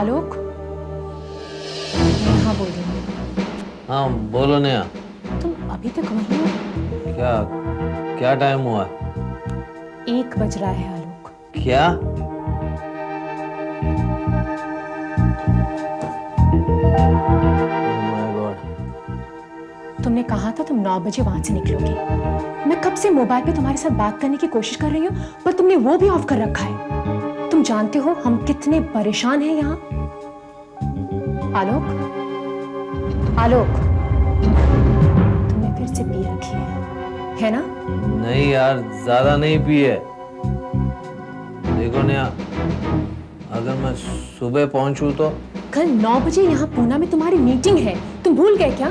आलोक, नेहा बोल रही हूँ। हाँ बोलो नेहा। तुम अभी तक वहीं हो? क्या क्या टाइम हुआ? 1 बज रहा है आलोक। क्या? Oh my God। तुमने कहा था तुम 9 बजे वहां से निकलोगे। मैं कब से मोबाइल पे तुम्हारे साथ बात करने की कोशिश कर रही हूँ, पर तुमने वो भी ऑफ कर रखा है। तुम जानते हो हम कितने परेशान हैं यहाँ। आलोक, आलोक, तुमने फिर से पी रखी है ना? नहीं यार, ज्यादा नहीं पी है। देखो नेहा, अगर मैं सुबह पहुंचूं तो कल 9 बजे यहाँ पूना में तुम्हारी मीटिंग है, तुम भूल गए क्या?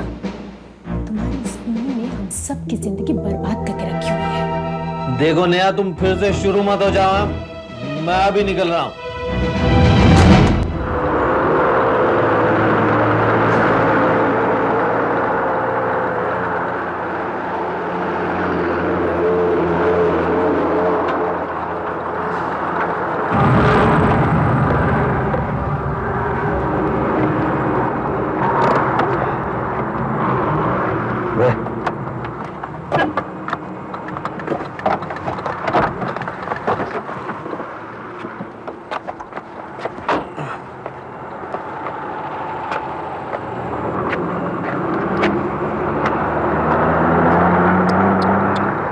तुम्हारी इस पीने ने हम सब की जिंदगी बर्बाद करके रखी हुई है। देखो नेहा, तुम फिर से शुरू मत हो जाओ। मैं अभी निकल रहा हूँ।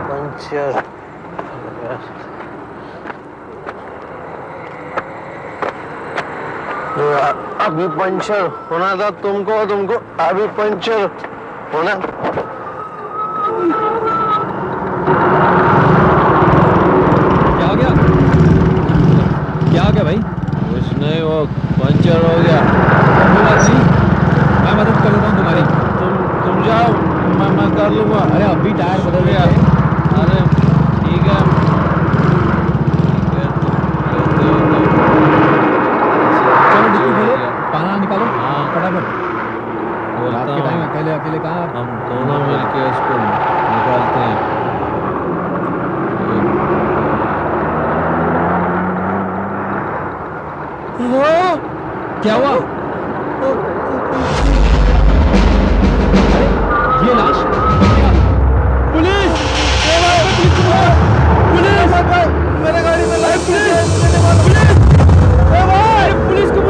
पंचर अभी पंचर होना था तुमको अभी पंचर होना। क्या हो गया भाई? कुछ नहीं, वो पंचर हो गया। मैं मदद कर देता हूँ तुम्हारी। तुम जाओ, मैं कर लूंगा। अरे अभी टायर बदल गया। अरे ठीक है। चलो डिक्की खोलो, पाना निकालो। हाँ। फटाफट। बोलता रात के टाइम हूँ, अकेले अकेले कहाँ? हम दोनों मिलके इसको निकालते हैं। क्या हुआ? ये लाश? पुलिस! पुलिस! मेरे गाड़ी में लाश! पुलिस! पुलिस को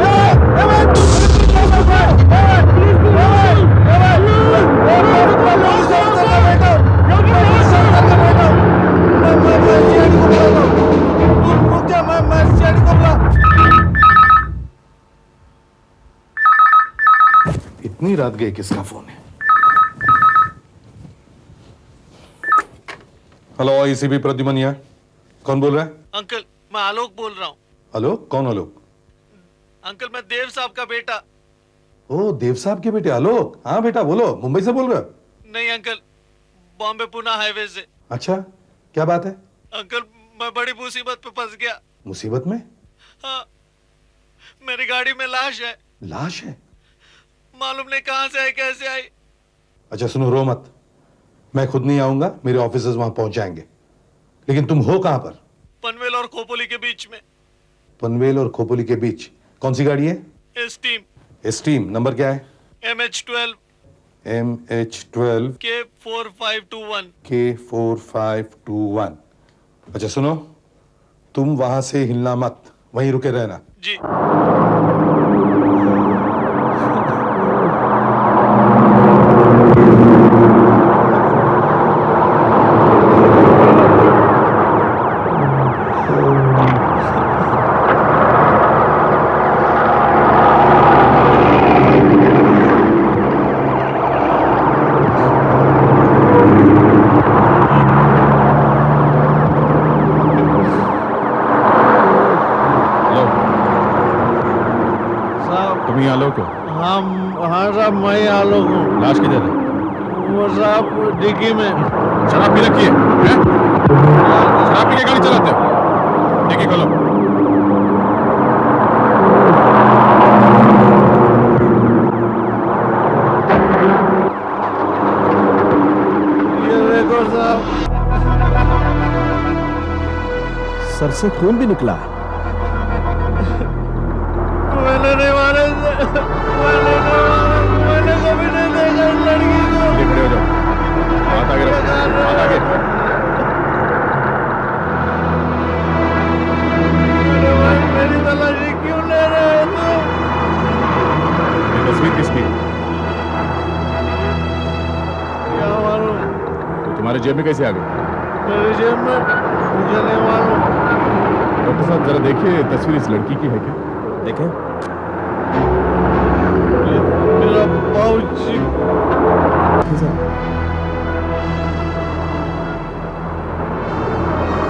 इतनी रात गए, किसका फोन है? हेलो, एसीपी प्रद्युमन यहाँ। कौन बोल रहा है? अंकल, मैं आलोक बोल रहा हूँ। आलोक? कौन आलोक? अंकल, मैं देव साहब का बेटा। ओ, देव साहब के बेटे आलोक। हाँ बेटा, बोलो। मुंबई से बोल रहे हो? नहीं अंकल, बॉम्बे पुणे हाईवे से। अच्छा, क्या बात है? अंकल, मैं बड़ी मुसीबत पे फंस गया। मुसीबत में? हाँ, मेरी गाड़ी में लाश है। लाश है? मालूम नहीं कहाँ से आई, कैसे आई। अच्छा सुनो, रो मत। मैं खुद नहीं आऊंगा, मेरे ऑफिसर्स वहां पहुंच जाएंगे। लेकिन तुम हो कहां पर? पनवेल और खोपोली के बीच में। पनवेल और खोपोली के बीच? कौन सी गाड़ी है? एस्टीम। एस्टीम। नंबर क्या है? MH12 MH12 K4521। K4521। अच्छा सुनो, तुम वहां से हिलना मत, वहीं रुके रहना। जी। तुम ही आलोक हो? हाँ साहब, मैं आलोक हूँ। लाश किधर है? वो साहब डिक्की में। शराब पी रखी है? शराब पी के गाड़ी चलाते हो? डिक्की खोलो। ये देखो साहब। सर से खून भी निकला है। मैंने नहीं मैंने कभी नहीं देखा इस लड़की को। सीधे खड़े हो जाओ, हाथ आगे रखो, हाथ आगे। मेरी तलाशी क्यों ले रहे हो तुम? ये तस्वीर किसकी है? क्या मालूम, तो तुम्हारे जेब में कैसे आ गई? मेरी जेब में मुझे नहीं मालूम। डॉक्टर साहब जरा देखिए, तस्वीर इस लड़की की है क्या? देखें। मेरा पाउच।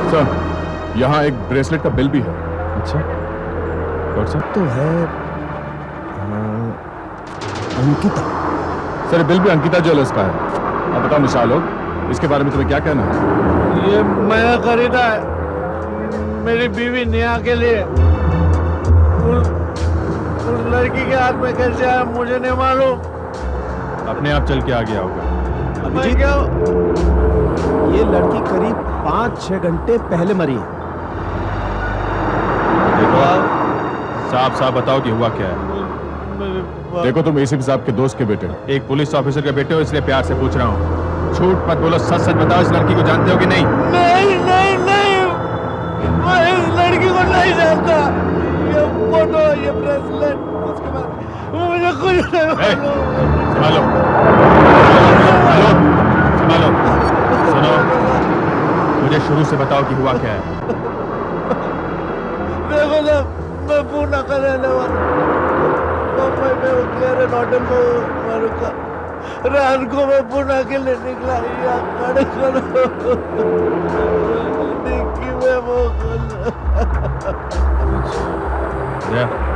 सर, यहाँ एक ब्रेसलेट का बिल भी है। अच्छा डॉक्टर साहब, तो है अंकिता। सर ये बिल भी अंकिता ज्वेलर्स का है। अब बताओ मिसाल हो, इसके बारे में तुम्हें क्या कहना है? ये मैंने खरीदा है मेरी बीवी नेहा के लिए। उस लड़की के हाथ में कैसे आया मुझे नहीं मालूम। अपने आप चल के आ गया होगा। मैं अभिजीत, क्या ये लड़की करीब 5-6 घंटे पहले मरी है। देखो साफ साफ बताओ कि हुआ क्या है। मेरे देखो तुम एसीपी साहब के दोस्त के बेटे हो, एक पुलिस ऑफिसर के बेटे हो, इसलिए प्यार से पूछ रहा हूँ। झूठ मत बोलो, सच सच बताओ, इस लड़की को जानते हो कि नहीं? नहीं नहीं नहीं, मैं इस लड़की को नहीं जानता। ये फोटो, ये ब्रेसलेट, उसके बाद मुझे कुछ नहीं मालूम। संभालो संभालो संभालो। सुनो, मुझे शुरू से बताओ कि हुआ क्या है। देखो ना, मैं पूना करने वाला मैं क्लियर होटल में रुका। रात को मैं पूना के लिए निकला, यहाँ खड़े करो डिक्की में वो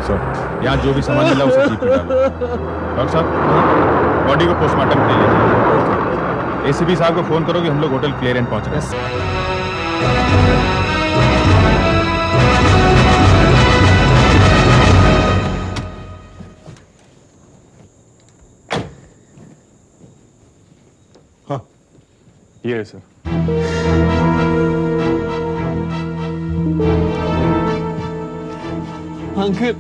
सर यहाँ जो भी सामान मिला उसे जीप में डालो। डॉक्टर साहब बॉडी को पोस्टमार्टम के लिए ले जाइए। एसीपी साहब को फोन करो कि हम लोग होटल क्लियरेंस पहुंच रहे हैं। हाँ ये है sir. Uncle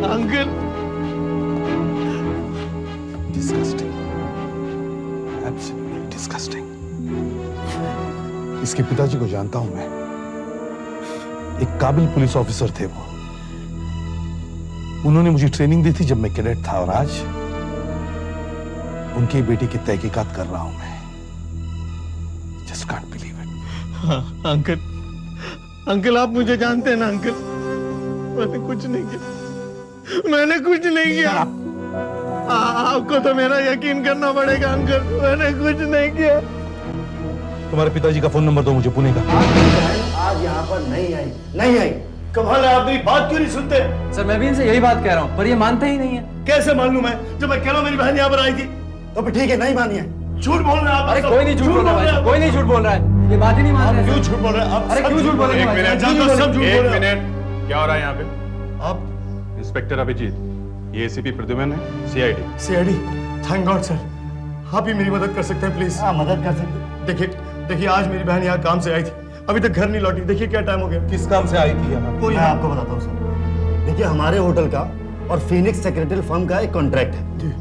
uncle disgusting, absolutely disgusting. इसके पिताजी को जानता हूं मैं, एक काबिल पुलिस ऑफिसर थे वो। उन्होंने मुझे ट्रेनिंग दी थी जब मैं कैडेट था, और आज उनकी बेटी की तहकीकात कर रहा हूं मैं। Just can't believe it. Uncle uncle आप मुझे जानते हैं ना अंकल, मैंने कुछ नहीं किया, मैंने कुछ नहीं किया। आपको तो मेरा यकीन करना पड़ेगा अंकल, मैंने कुछ नहीं किया। तुम्हारे पिताजी का फोन नंबर दो मुझे, पुणे का। आज यहाँ पर नहीं आई। कमाल है, आप मेरी बात क्यों नहीं सुनते? सर मैं भी इनसे यही बात कह रहा हूँ, पर ये मानते ही नहीं है। कैसे मालूम है जब मैं कह रहा हूँ मेरी बहन यहाँ पर आई थी? तो फिर ठीक है, नहीं मानी है। झूठ बोल रहे हैं आप। अरे कोई नहीं झूठ बोल रहा है, कोई नहीं झूठ बोल रहा है, ये बात ही नहीं मान रहे। क्यों झूठ बोल रहे हैं आप? अरे क्यों झूठ बोल रहे हैं? एक मिनट, सब झूठ बोल एक रहे हैं। मिनट, क्या हो रहा है यहाँ पे? आप इंस्पेक्टर अभिजीत, ये एसीपी प्रद्युमन है, CID. CID, thank God sir, आप ही मेरी मदद कर सकते हैं प्लीज। हाँ मदद कर सकते। देखिए आज मेरी बहन यहाँ काम से आई थी, अभी तक घर नहीं लौटी। देखिए क्या टाइम हो गया। किस काम से आई थी यहाँ? कोई मैं आपको बताता हूँ सर। देखिए हमारे होटल का और फिनिक्स सेक्रेटरी फर्म का एक कॉन्ट्रैक्ट है।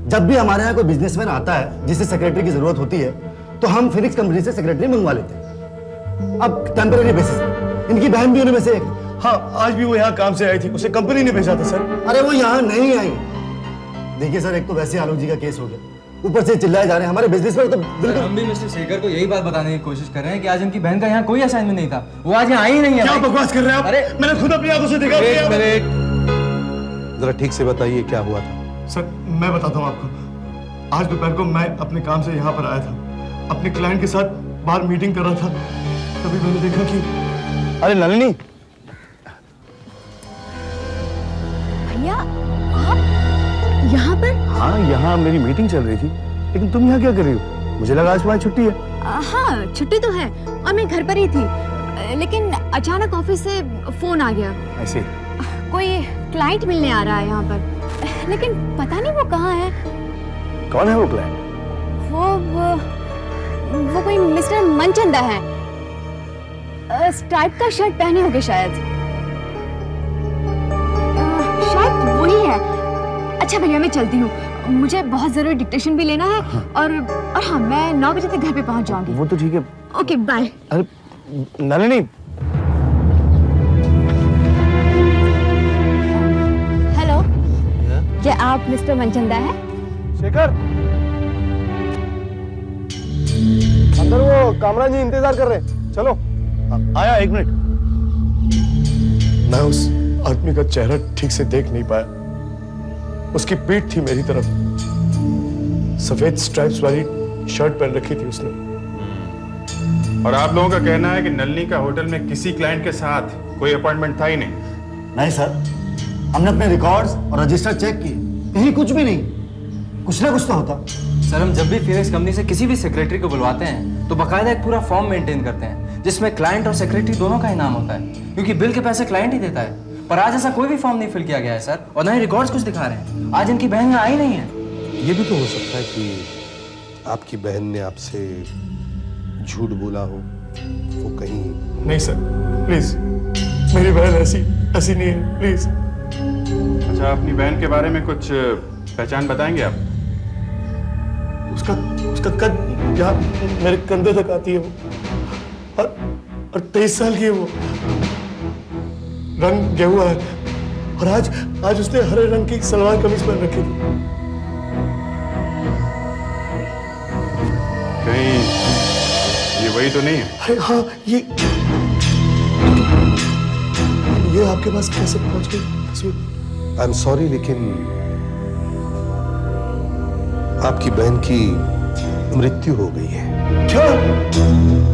जब भी हमारे यहाँ कोई बिजनेसमैन आता है जिसे सेक्रेटरी की जरूरत होती है, तो हम फिनिक्स कंपनी से सेक्रेटरी मंगवा लेते हैं। अब टेम्पररी बेसिस पे। इनकी बहन भी उनमें से एक। हाँ आज भी वो यहाँ काम से आई थी, उसे कंपनी ने भेजा था सर। अरे वो यहाँ नहीं आई। देखिए सर, एक तो वैसे आलोक जी का केस हो गया, ऊपर से चिल्लाए जा रहे हैं हमारे बिजनेस पर। तो बिल्कुल हम भी मिस्टर शेखर को यही बात बताने की कोशिश कर रहे हैं कि आज उनकी बहन का यहाँ कोई असाइनमेंट नहीं था, वो आज यहाँ आई ही नहीं है। क्या बकवास कर रहे हैं आप? अरे मैंने खुद अपनी आंखों से देखा। एक मिनट, जरा ठीक से बताइए क्या हुआ था। सर मैं बताता हूँ आपको। आज दोपहर को मैं अपने काम से यहाँ पर आया था, अपने क्लाइंट के साथ बाहर मीटिंग कर रहा था, तभी मैंने देखा कि अरे नलिनी, भैया आप यहाँ पर? हाँ यहाँ मेरी मीटिंग चल रही थी, लेकिन तुम यहाँ क्या कर रही हो? मुझे लगा आज तुम्हारी छुट्टी है। हाँ छुट्टी तो है और मैं घर पर ही थी, लेकिन अचानक ऑफिस से फोन आ गया। ऐसे कोई क्लाइंट मिलने आ रहा है यहाँ पर, लेकिन पता नहीं वो कहाँ है। कौन है वो क्लाइंट? वो कोई मिस्टर मनचंदा है, स्ट्राइप का शर्ट पहने होंगे शायद। शायद वही है, अच्छा भैया मैं चलती हूँ, मुझे बहुत जरूरी डिक्टेशन भी लेना है। और हाँ, मैं 9 बजे तक घर पे पहुंच जाऊंगी। वो तो ठीक है। Okay bye. अरे नलिनी, हेलो, क्या आप मिस्टर मनचंदा हैं? शेखर, अंदर वो कामरान जी इंतजार कर रहे हैं, चलो। आया, 1 मिनट। मैं उस आदमी का चेहरा ठीक से देख नहीं पाया। उसकी पीठ थी मेरी तरफ, सफेद स्ट्राइप्स वाली शर्ट पहन रखी थी उसने। और आप लोगों का कहना है कि नलिनी का होटल में किसी क्लाइंट के साथ कोई अपॉइंटमेंट था ही नहीं? नहीं सर, हमने अपने रिकॉर्ड्स और रजिस्टर चेक किए, कहीं कुछ भी नहीं। कुछ ना कुछ तो होता। सर, हम जब भी फिनिक्स कंपनी से किसी भी सेक्रेटरी को बुलवाते हैं तो बकायदा एक पूरा फॉर्म मेंटेन करते हैं जिसमें क्लाइंट और सेक्रेटरी दोनों का ही नाम होता है, क्योंकि बिल के पैसे क्लाइंट ही देता है। पर आज ऐसा कोई भी फॉर्म नहीं फिल किया गया है सर, और ना ही रिकॉर्ड्स कुछ दिखा रहे हैं। आज इनकी बहन आई नहीं है। ये भी तो हो सकता है कि आपकी बहन ने आपसे झूठ बोला हो, वो कहीं। नहीं सर, प्लीज, मेरी बहन ऐसी नहीं है, प्लीज। अच्छा, अपनी बहन के बारे में कुछ पहचान बताएंगे आप? उसका कद यहाँ मेरे कंधे तक आती है वो, और 23 साल की है वो। रंग गेहुआ है, और आज उसने हरे रंग की सलवार कमीज पहन रखी थी। कहीं ये वही तो नहीं है? अरे हाँ, ये आपके पास कैसे पहुंच गई तस्वीर? आई एम सॉरी, लेकिन आपकी बहन की मृत्यु हो गई है। क्या?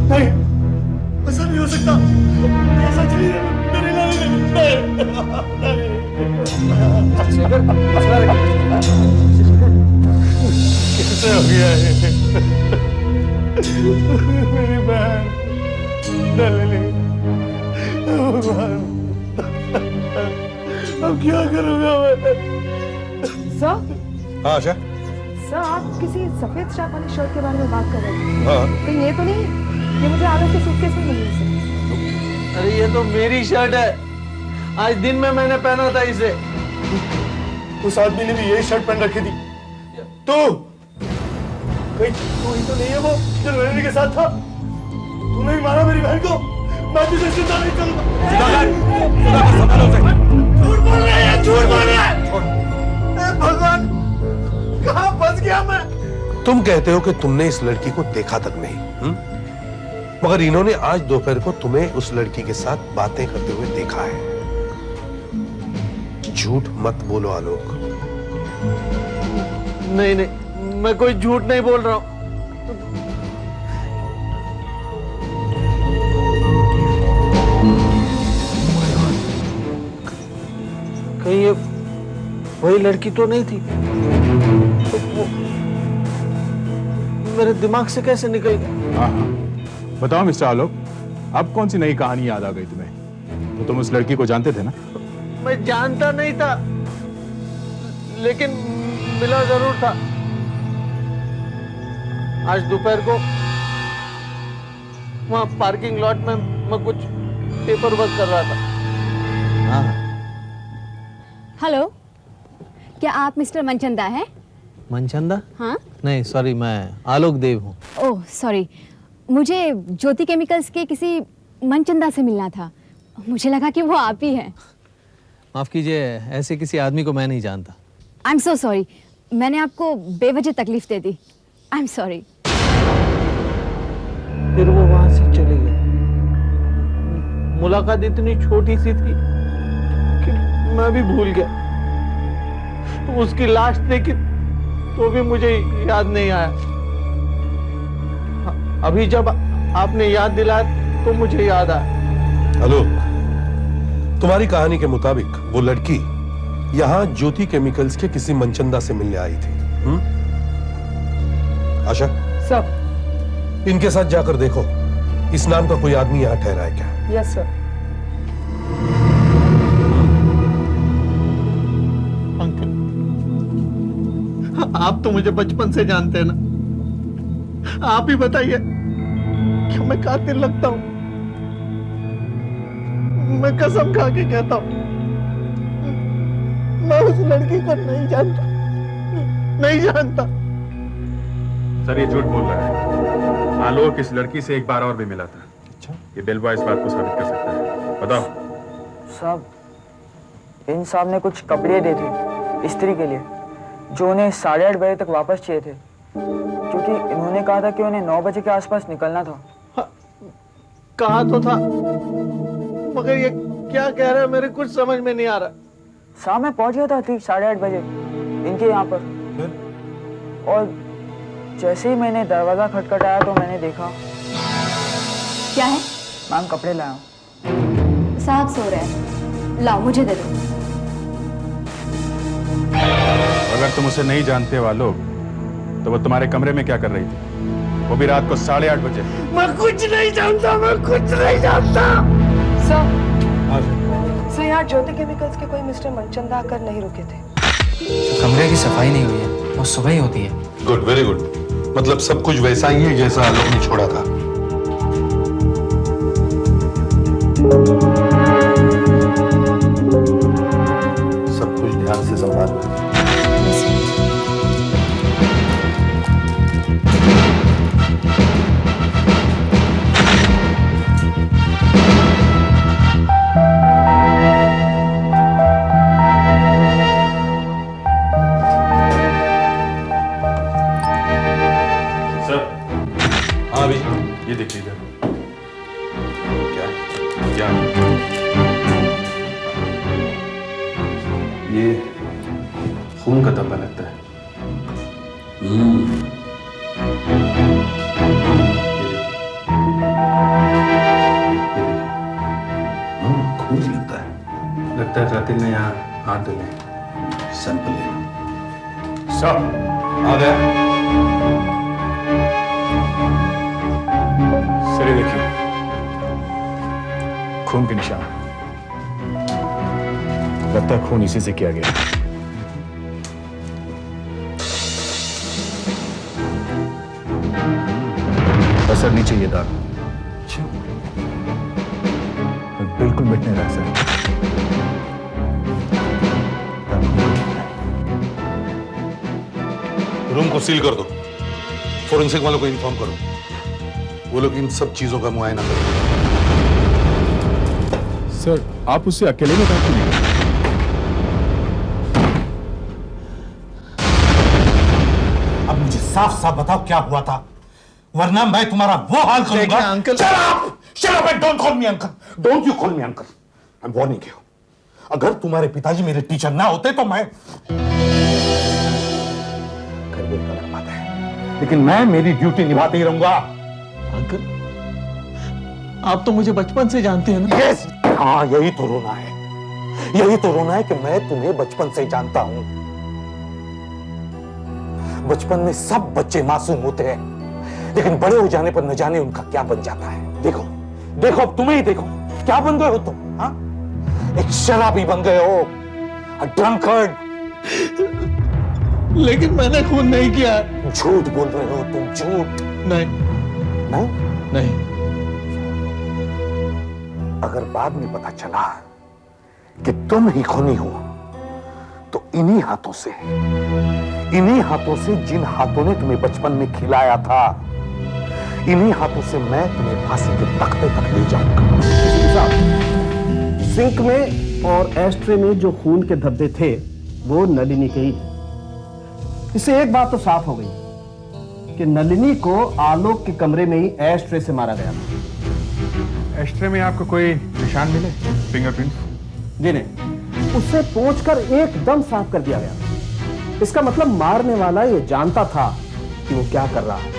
नहीं, ऐसा नहीं हो सकता। ये सच नहीं है। मेरी कैसे हो गया है? मेरी बहन नलिनी, भगवान, अब क्या करूंगा मैं? सर, हाँ आशा। सर आप किसी सफेद स्ट्रैप वाली शर्ट के बारे में बात कर रहे थे। हाँ, तो ये तो नहीं, ये मुझे आलोक के सूटकेस में मिली है। अरे ये तो मेरी शर्ट है, आज दिन में मैंने पहना था इसे। उस आदमी ने भी यही शर्ट पहन रखी थी। तू कहीं तू ही तो नहीं है वो जो नलिनी के साथ था? तूने ही मारा मेरी बहन को। मैं तुझे जिंदा नहीं करूंगा। झूठ बोल रहा है, झूठ बोल रहा है। भगवान, कहाँ फंस गया मैं? तुम कहते हो कि तुमने इस लड़की को देखा तक नहीं, मगर इन्होंने आज दोपहर को तुम्हें उस लड़की के साथ बातें करते हुए देखा है। झूठ मत बोलो आलोक। नहीं, मैं कोई झूठ नहीं बोल रहा हूं। कहीं ये वही लड़की तो नहीं थी? तो वो मेरे दिमाग से कैसे निकल गया? हाँ, बताओ मिस्टर आलोक, अब कौन सी नई कहानी याद आ गई तुम्हें? तो तुम उस लड़की को जानते थे ना? मैं जानता नहीं था, लेकिन मिला जरूर था। आज दोपहर को वहां पार्किंग लॉट में मैं कुछ पेपर वर्क कर रहा था। हाँ। हेलो, क्या आप मिस्टर मनचंदा हैं? मनचंदा? हाँ? नहीं सॉरी, मैं आलोक देव हूँ। ओह सॉरी, मुझे ज्योति केमिकल्स के किसी मनचंदा से मिलना था। मुझे लगा कि वो आप ही हैं। माफ कीजिए, ऐसे किसी आदमी को मैं नहीं जानता। आई एम सो सॉरी, मैंने आपको बेवजह तकलीफ दे दी। I am sorry. फिर वो वहां से चले गए। मुलाकात इतनी छोटी सी थी कि मैं भी भूल गया। उसकी लाश देखी तो भी मुझे याद नहीं आया। अभी जब आपने याद दिलाया तो मुझे याद आया। आलोक, तुम्हारी कहानी के मुताबिक वो लड़की यहां ज्योति केमिकल्स के किसी मनचंदा से मिलने आई थी। आशा, सर। इनके साथ जाकर देखो इस नाम का कोई आदमी यहां ठहरा है क्या। Yes sir. अंकल, आप तो मुझे बचपन से जानते हैं ना। आप ही बताइए, क्या मैं कातिल लगता हूं? मैं कसम खा के कहता हूं, मैं उस लड़की को नहीं जानता। नहीं जानता। सर ये झूठ बोल रहा है। आलोक इस लड़की से एक बार और भी मिला था। अच्छा, ये बिल बॉय इस बात को साबित कर सकता है। बताओ। साहब, इन साहब ने कुछ कपड़े दिए थे इस्त्री के लिए, जो उन्हें 8:30 बजे तक वापस चाहिए थे, क्योंकि इन्होंने कहा था कि उन्हें 9 बजे के आसपास निकलना था। कहा तो था, मगर ये क्या कह रहा है मेरे कुछ समझ में नहीं आ रहा। साहब मैं पहुंच गया था ठीक 8:30 बजे इनके यहाँ पर, और जैसे ही मैंने दरवाजा खटखटाया तो मैंने देखा। क्या है? मैम कपड़े लाया हूँ। साहब सो रहे हैं, लाओ मुझे दे दो। अगर तुम उसे नहीं जानते हो आलोक, तो वो तुम्हारे कमरे में क्या कर रही थी, वो भी रात को 8:30 बजे? मैं कुछ नहीं जानता, मैं कुछ नहीं जानता। सर यहाँ ज्योति केमिकल्स के कोई मिस्टर मनचंदा आकर नहीं रुके थे। कमरे की सफाई नहीं हुई है, वो सुबह ही होती है। Good, very good. मतलब सब कुछ वैसा ही है जैसा आलोक ने छोड़ा था। सब कुछ ध्यान से संभालना। ये देख लीजिए। क्या ये खून का धब्बा लगता है। खून लगता है। लगता है कातिल ने यहाँ हाथ धोने। सैंपल लेना। सब आ गया। सर ये देखिए, खून के निशान। लगता है खून इसी से किया गया। असर नहीं चाहिए दाग, बिल्कुल मिटने रहा सर। रूम को सील कर दो। फोरेंसिक वालों को इन्फॉर्म करो, वो लोग इन सब चीजों का मुआयना करें। सर आप उससे अकेले में बात करेंगे? अब मुझे साफ साफ बताओ क्या हुआ था, वरना मैं तुम्हारा वो हाल करूंगा। Uncle, Shut up and don't call me uncle. Don't you call me uncle. I'm warning you. अगर तुम्हारे पिताजी मेरे टीचर ना होते तो मैं वो गलत बात है, लेकिन मैं मेरी ड्यूटी निभाते ही रहूंगा। अंकल, आप तो मुझे बचपन से जानते हैं ना। Yes. हाँ, यही तो रोना है, यही तो रोना है कि मैं तुम्हें बचपन से जानता हूं। बचपन में सब बच्चे मासूम होते हैं, लेकिन बड़े हो जाने पर न जाने उनका क्या बन जाता है। देखो देखो, अब तुम्हें ही देखो, क्या बन गए हो तुम? हाँ, एक शराबी बन गए हो, a drunkard। लेकिन मैंने खून नहीं किया। झूठ बोल रहे हो तुम, झूठ। नहीं नहीं नहीं। अगर बाद में पता चला कि तुम ही खूनी हो, तो इन्हीं हाथों से जिन हाथों ने तुम्हें बचपन में खिलाया था, इन्हीं हाथों से मैं तुम्हें फांसी के तख्ते तक ले जाऊंगा। सिंक में और एस्ट्रे में जो खून के धब्बे थे वो नलिनी के ही थे। इससे एक बात तो साफ हो गई कि नलिनी को आलोक के कमरे में ही एस्ट्रे से मारा गया था। एस्ट्रे में आपको कोई निशान मिले? फिंगरप्रिंट? जी नहीं, उससे पोंछकर एकदम साफ कर दिया गया। इसका मतलब मारने वाला ये जानता था कि वो क्या कर रहा है।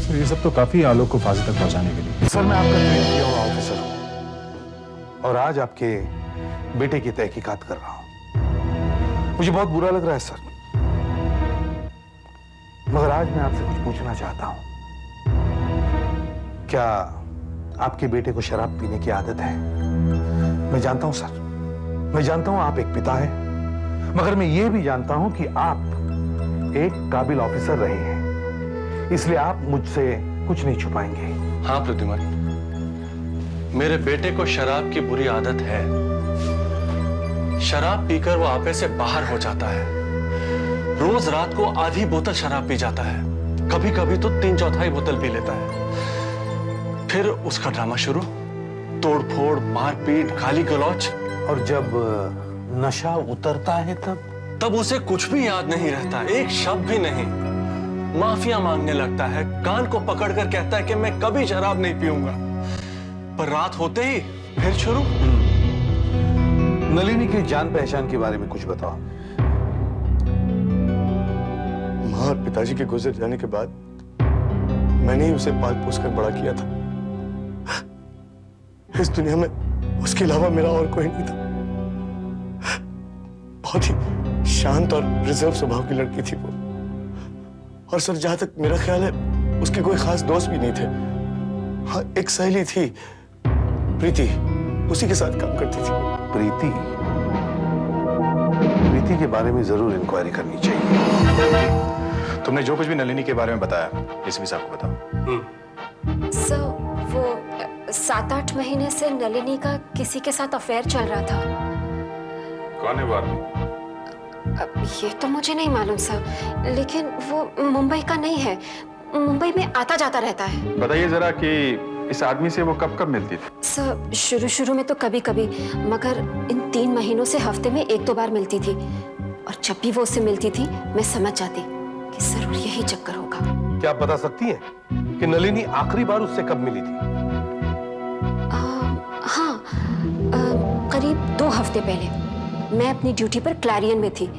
सर ये सब तो काफी आलोक को फांसी तक पहुंचाने के लिए। सर मैं आपका ट्रेन किया हुआ ऑफिसर हूं और आज आपके बेटे की तहकीकात कर रहा हूं। मुझे बहुत बुरा लग रहा है सर, मगर आज मैं आपसे कुछ पूछना चाहता हूं। क्या आपके बेटे को शराब पीने की आदत है? मैं जानता हूं सर, मैं जानता हूं आप एक पिता हैं, मगर मैं ये भी जानता हूं कि आप एक काबिल ऑफिसर रहे हैं, इसलिए आप मुझसे कुछ नहीं छुपाएंगे। हाँ प्रद्युमन, मेरे बेटे को शराब की बुरी आदत है। शराब पीकर वो आपे से बाहर हो जाता है। रोज रात को आधी बोतल शराब पी जाता है, कभी कभी तो 3/4 बोतल पी लेता है। फिर उसका ड्रामा शुरू, तोड़फोड़, मारपीट, गाली गलौज। और जब नशा उतरता है तब उसे कुछ भी याद नहीं रहता, एक शब्द भी नहीं। माफिया मांगने लगता है, कान को पकड़कर कहता है कि मैं कभी शराब नहीं पीऊंगा। पर रात होते ही फिर शुरू। नलिनी की जान पहचान के बारे में कुछ बताओ। माँ और पिताजी के गुजर जाने के बाद मैंने ही उसे पाल पोस कर बड़ा किया था। इस दुनिया में उसके अलावा मेरा और कोई नहीं था। बहुत ही शांत और रिजर्व स्वभाव की लड़की थी वो। और सर, जहां तक मेरा ख्याल है, उसके कोई खास दोस्त भी नहीं थे। हाँ, एक सहेली थी, प्रीति, उसी के साथ काम करती थी। प्रीति के बारे में जरूर इंक्वायरी करनी चाहिए। तुमने जो कुछ भी नलिनी के बारे में बताया, एसीपी साहब को बताओ। सर, वो 7-8 महीने से नलिनी का किसी के साथ अफेयर चल रहा था। कौन है वो आदमी? अब ये तो मुझे नहीं मालूम सर, लेकिन वो मुंबई का नहीं है, मुंबई में आता जाता रहता है। बताइए जरा कि इस आदमी से वो कब कब मिलती थी? सर, शुरू में तो कभी कभी, मगर इन 3 महीनों से हफ्ते में 1-2 बार मिलती थी। और जब भी वो उससे मिलती थी, मैं समझ जाती कि जरूर यही चक्कर होगा। क्या आप बता सकती हैं कि नलिनी आखिरी बार उससे कब मिली थी? हाँ, करीब 2 हफ्ते पहले। मैं अपनी ड्यूटी पर क्लैरियन में थी,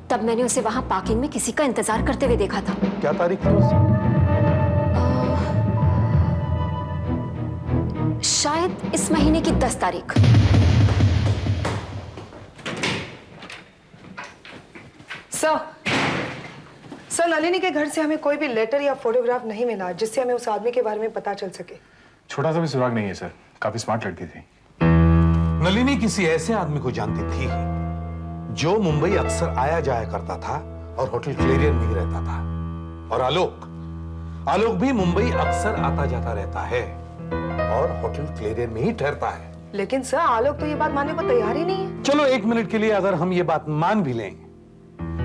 तब मैंने उसे वहां पार्किंग में किसी का इंतजार करते हुए देखा था। क्या तारीख थी उससे? शायद इस महीने की 10 तारीख। सर, नलिनी के घर से हमें कोई भी लेटर या फोटोग्राफ नहीं मिला जिससे हमें उस आदमी के बारे में पता चल सके। छोटा सा भी सुराग नहीं है सर। काफी स्मार्ट लड़की थी। नलिनी किसी ऐसे आदमी को जानती थी जो मुंबई अक्सर आया जाया करता था और होटल क्लेरियन में ही रहता था। और आलोक भी मुंबई अक्सर आता जाता रहता है और होटल क्लेरियन में ही ठहरता है। लेकिन सर, आलोक तो ये बात मानने को तैयार ही नहीं है। चलो 1 मिनट के लिए अगर हम ये बात मान भी लें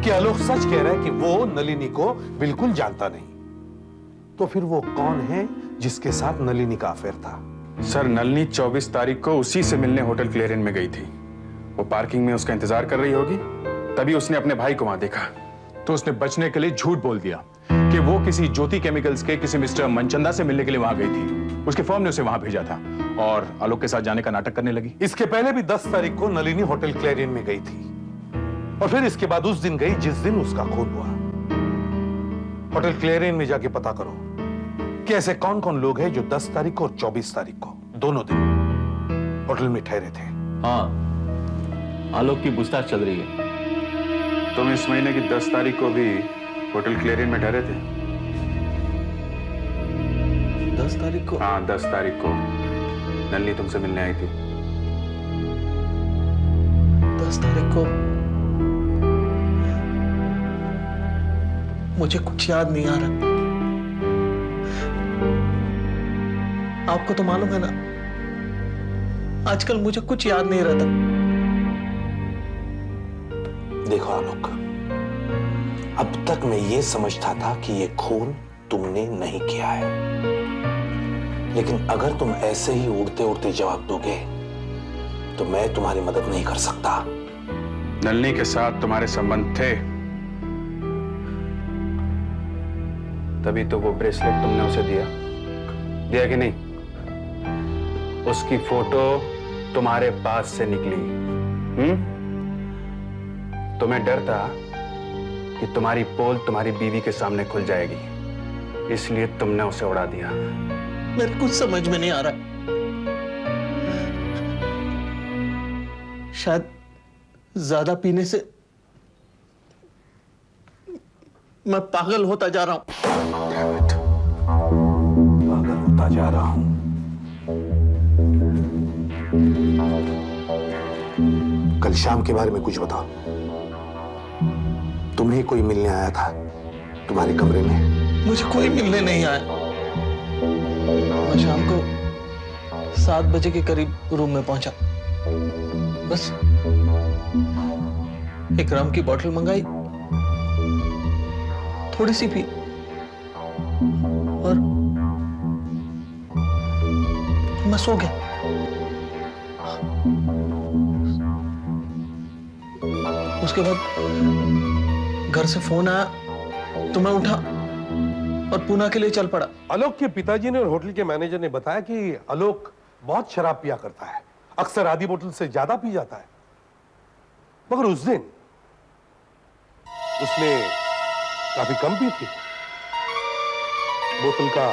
कि आलोक सच कह रहा है कि वो नलिनी को बिल्कुल जानता नहीं, तो फिर वो कौन है जिसके साथ नलिनी का अफेयर था? सर, नलिनी 24 तारीख को उसी से मिलने होटल क्लेरियन में गई थी। वो पार्किंग में उसका इंतजार कर रही होगी, तभी उसने अपने भाई को वहां देखा। तो उसने बचने के लिए झूठ बोल दिया कि वो किसी ज्योति केमिकल्स के किसी मिस्टर मनचंदा से मिलने के लिए वहां गई थी। उसके फर्म ने उसे वहां भेजा था और आलोक के साथ जाने का नाटक करने लगी। इसके पहले भी 10 तारीख को नलिनी होटल क्लेरियन में गई थी और फिर इसके बाद उस दिन गई जिस दिन उसका खून हुआ। होटल क्लेरियन में जाके पता करो कि ऐसे कौन कौन लोग हैं जो 10 तारीख को और 24 तारीख को दोनों दिन होटल में ठहरे थे। हाँ, आलोक की पूछताछ चल रही है। तुम इस महीने की 10 तारीख को भी होटल क्लेरियन में ठहरे थे? 10 तारीख को? हाँ, 10 तारीख को नलिनी तुमसे मिलने आई थी। 10 तारीख को मुझे कुछ याद नहीं आ रहा। आपको तो मालूम है ना, आजकल मुझे कुछ याद नहीं रहता। देखो आलोक, अब तक मैं ये समझता था कि ये खून तुमने नहीं किया है, लेकिन अगर तुम ऐसे ही उड़ते उड़ते जवाब दोगे तो मैं तुम्हारी मदद नहीं कर सकता। नलिनी के साथ तुम्हारे संबंध थे, तभी तो वो ब्रेसलेट तुमने उसे दिया कि नहीं? उसकी फोटो तुम्हारे पास से निकली। तुम्हें डर था कि तुम्हारी पोल तुम्हारी बीवी के सामने खुल जाएगी, इसलिए तुमने उसे उड़ा दिया। मेरे कुछ समझ में नहीं आ रहा। शायद ज्यादा पीने से मैं पागल होता जा रहा हूं। पागल होता जा रहा हूं। कल शाम के बारे में कुछ बताओ। तुम्हें कोई मिलने आया था तुम्हारे कमरे में? मुझे कोई मिलने नहीं आया। मैं शाम को 7 बजे के करीब रूम में पहुंचा। बस एक रम की बोतल मंगाई थोड़ी सी पी और मैं सो गया। उसके बाद घर से फोन आया तो मैं उठा और पूना के लिए चल पड़ा। आलोक के पिताजी ने और होटल के मैनेजर ने बताया कि आलोक बहुत शराब पिया करता है, अक्सर आधी बोतल से ज्यादा पी जाता है। मगर उस दिन उसने काफी कम पी थी, बोतल का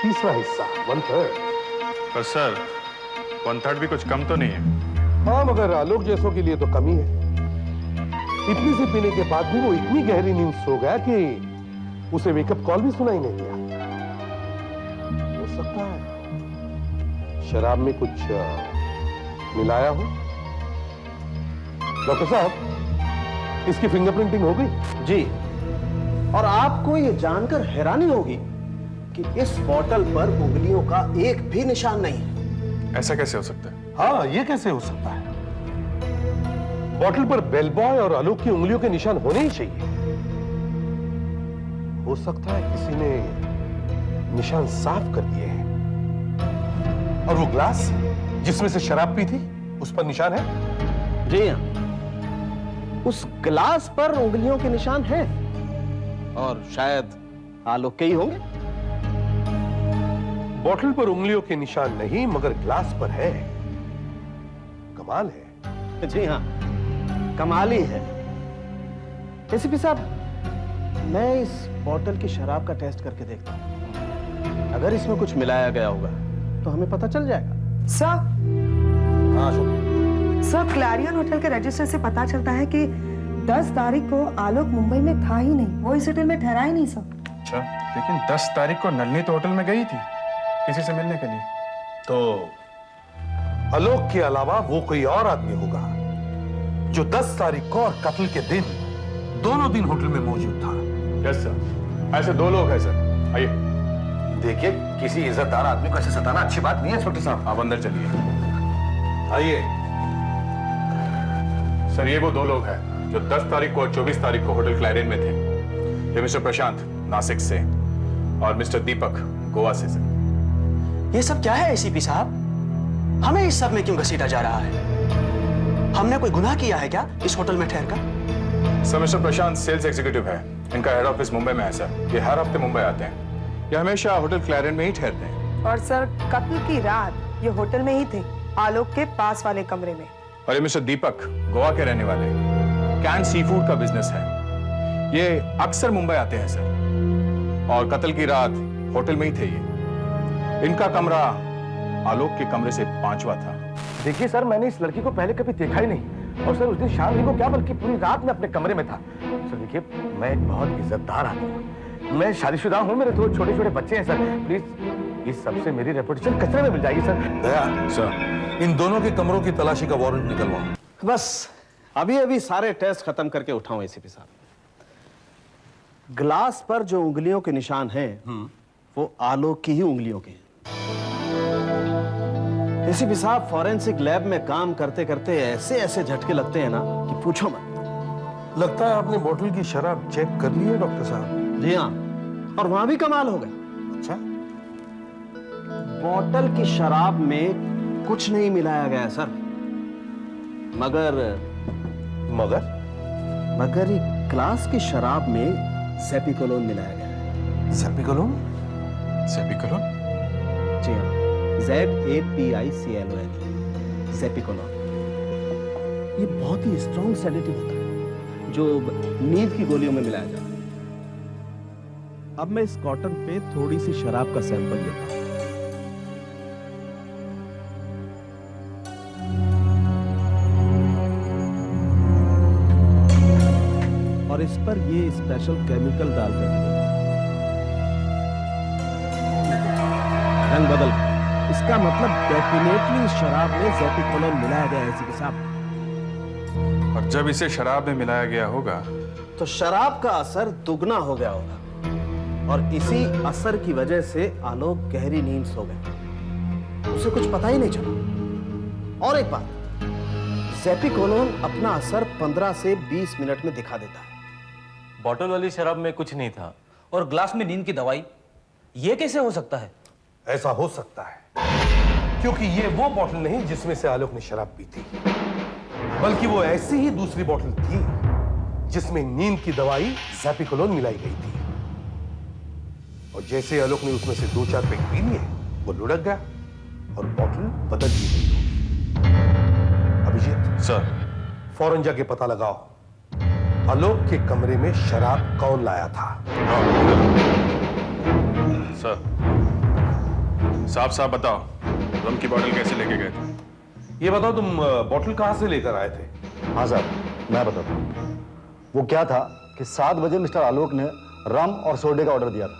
तीसरा हिस्सा, 1/3। पर सर 1/3 भी कुछ कम तो नहीं है। हाँ, मगर आलोक जैसों के लिए तो कम ही है। इतनी सी पीने के बाद भी वो इतनी गहरी नींद सो गया कि उसे वेकअप कॉल भी सुनाई नहीं दिया। हो सकता है शराब में कुछ मिलाया हो। डॉक्टर साहब, इसकी फिंगरप्रिंटिंग हो गई? जी, और आपको ये जानकर हैरानी होगी कि इस बोतल पर उंगलियों का एक भी निशान नहीं है। ऐसा कैसे हो सकता है? हाँ, ये कैसे हो सकता है? बोतल पर बेलबॉय और आलोक की उंगलियों के निशान होने ही चाहिए। हो सकता है किसी ने निशान साफ कर दिए हैं। और वो ग्लास जिसमें से शराब पी थी, उस पर निशान है? जी हाँ, उस गिलास पर उंगलियों के निशान हैं और शायद आलोक के ही होंगे। बोतल पर उंगलियों के निशान नहीं, मगर ग्लास पर है। कमाल है। जी हाँ, कमाल ही है। एसीपी साहब, मैं इस बोतल की शराब का टेस्ट करके देखता हूं। अगर इसमें कुछ मिलाया गया होगा तो हमें पता चल जाएगा। सर, हाँ सर, क्लैरियन होटल के रजिस्टर से पता चलता है कि 10 तारीख को आलोक मुंबई में था ही नहीं। वो इस होटल में ठहरा ही नहीं सर। अच्छा, लेकिन 10 तारीख को नलिनी तो होटल में गई थी किसी से मिलने के लिए। तो आलोक के अलावा वो कोई और आदमी होगा जो 10 तारीख को और कत्ल के दिन दोनों दिन होटल में मौजूद था। यस सर, ऐसे 2 लोग हैं सर। आइए। देखिए, किसी इज्जतदार आदमी को ऐसे सताना अच्छी बात नहीं है छोटे साहब। आप अंदर चलिए। आइए। सर, ये वो 2 लोग हैं जो 10 तारीख को और 24 तारीख को होटल क्लैरियन में थे। ये मिस्टर प्रशांत नासिक से और मिस्टर दीपक गोवा से सर। ये सब क्या है एसीपी साहब? हमें इस सब में क्यों घसीटा जा रहा है? हमने कोई गुनाह किया है क्या इस होटल में ठहरकर? सर, मिस्टर प्रशांत सेल्स एग्जीक्यूटिव है। इनका हेड ऑफिस मुंबई में है सर। ये हर हफ्ते मुंबई आते हैं। ये हमेशा होटल क्लैरियन में ही ठहरते हैं। और सर, कत्ल की रात ये होटल में ही थे, आलोक के पास वाले कमरे में। और ये मिस्टर दीपक गोवा के रहने वाले, कैन सी फूड का बिजनेस है। ये अक्सर मुंबई आते हैं सर, और कत्ल की रात होटल में ही थे ये। इनका कमरा आलोक के कमरे से 5वां था। देखिए सर, मैंने इस लड़की को पहले कभी देखा ही नहीं, और सर उस दिन शाम ही को क्या बल्कि पूरी रात में अपने कमरे में था। सर देखिए, मैं एक बहुत इज्जतदार आदमी हूँ, मैं शादीशुदा हूँ, मेरे 2 छोटे-छोटे बच्चे हैं सर। प्लीज इस सबसे मेरी रेपुटेशन कचरे में मिल जाएगी सर। दया सर, इन दोनों के कमरों की तलाशी का वारंट निकलवाओ। बस अभी सारे टेस्ट खत्म करके उठाऊं एसीपी साहब। ग्लास पर जो उंगलियों के निशान हैं, वो आलोक की ही उंगलियों के हैं। एसीपी साहब, फॉरेंसिक लैब में काम करते करते ऐसे झटके लगते हैं ना कि पूछो मत। लगता है आपने बोतल की शराब चेक कर ली है डॉक्टर साहब। जी हाँ, और वहां भी कमाल हो गया। अच्छा, बोतल की शराब में कुछ नहीं मिलाया गया सर, मगर ये ग्लास की शराब में ज़ेपिकोलोन मिलाया गया है। ज़ेपिकोलोन? ज़ेपिकोलोन? जी हाँ, ZAPICLON, ज़ेपिकोलोन। ये बहुत ही स्ट्रॉन्ग सेडेटिव होता है जो नींद की गोलियों में मिलाया जाता है। अब मैं इस कॉटन पे थोड़ी सी शराब का सैंपल लेता हूं। और इस पर ये स्पेशल केमिकल डालकर रंग बदल, इसका मतलब डेफिनेटली शराब में ज़ेपिकोलोन मिलाया गया है एसीपी साहब। और जब इसे शराब में मिलाया गया होगा तो शराब का असर दुगना हो गया होगा, और इसी असर की वजह से आलोक गहरी नींद सो गए, उसे कुछ पता ही नहीं चला। और एक बात, ज़ेपिकोलोन अपना असर 15 से 20 मिनट में दिखा देता है। बॉटल वाली शराब में कुछ नहीं था, और ग्लास में नींद की दवाई, ये कैसे हो सकता है? ऐसा हो सकता है क्योंकि ये वो बोतल नहीं जिसमें से आलोक ने शराब पी थी, बल्कि वो ऐसी ही दूसरी बोतल थी जिसमें नींद की दवाई ज़ैपिकोलोन मिलाई गई थी। और जैसे आलोक ने उसमें से 2-4 पेग पी लिए, वो लुढ़क गया और बोतल बदल दी गई। अभिजीत सर, फौरन जाके पता लगाओ आलोक के कमरे में शराब कौन लाया था। सर, साफ साफ बताओ, रम की बोतल कैसे लेके गए थे? ये बताओ तुम बोतल कहां से लेकर आए थे? हाँ साहब, मैं बताता हूँ। वो क्या था कि 7 बजे मिस्टर आलोक ने रम और सोडे का ऑर्डर दिया था,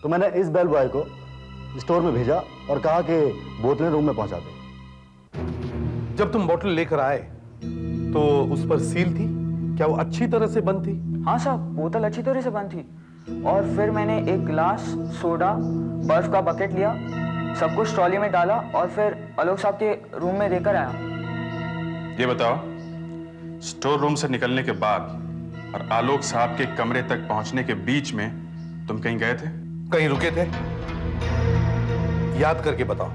तो मैंने इस बेल बॉय को स्टोर में भेजा और कहा कि बोतलें रूम में पहुंचा दे। जब तुम बोतल लेकर आए तो उस पर सील थी, क्या वो अच्छी तरह से बंद थी? हाँ साहब, बोतल अच्छी तरह से बंद थी। और फिर मैंने एक गिलास, सोडा, बर्फ का बकेट लिया, सब कुछ ट्रॉली में डाला और फिर आलोक साहब के रूम में देकर आया। ये बताओ, स्टोर रूम से निकलने के बाद और आलोक साहब के कमरे तक पहुंचने के बीच में तुम कहीं गए थे? कहीं रुके थे? याद करके बताओ।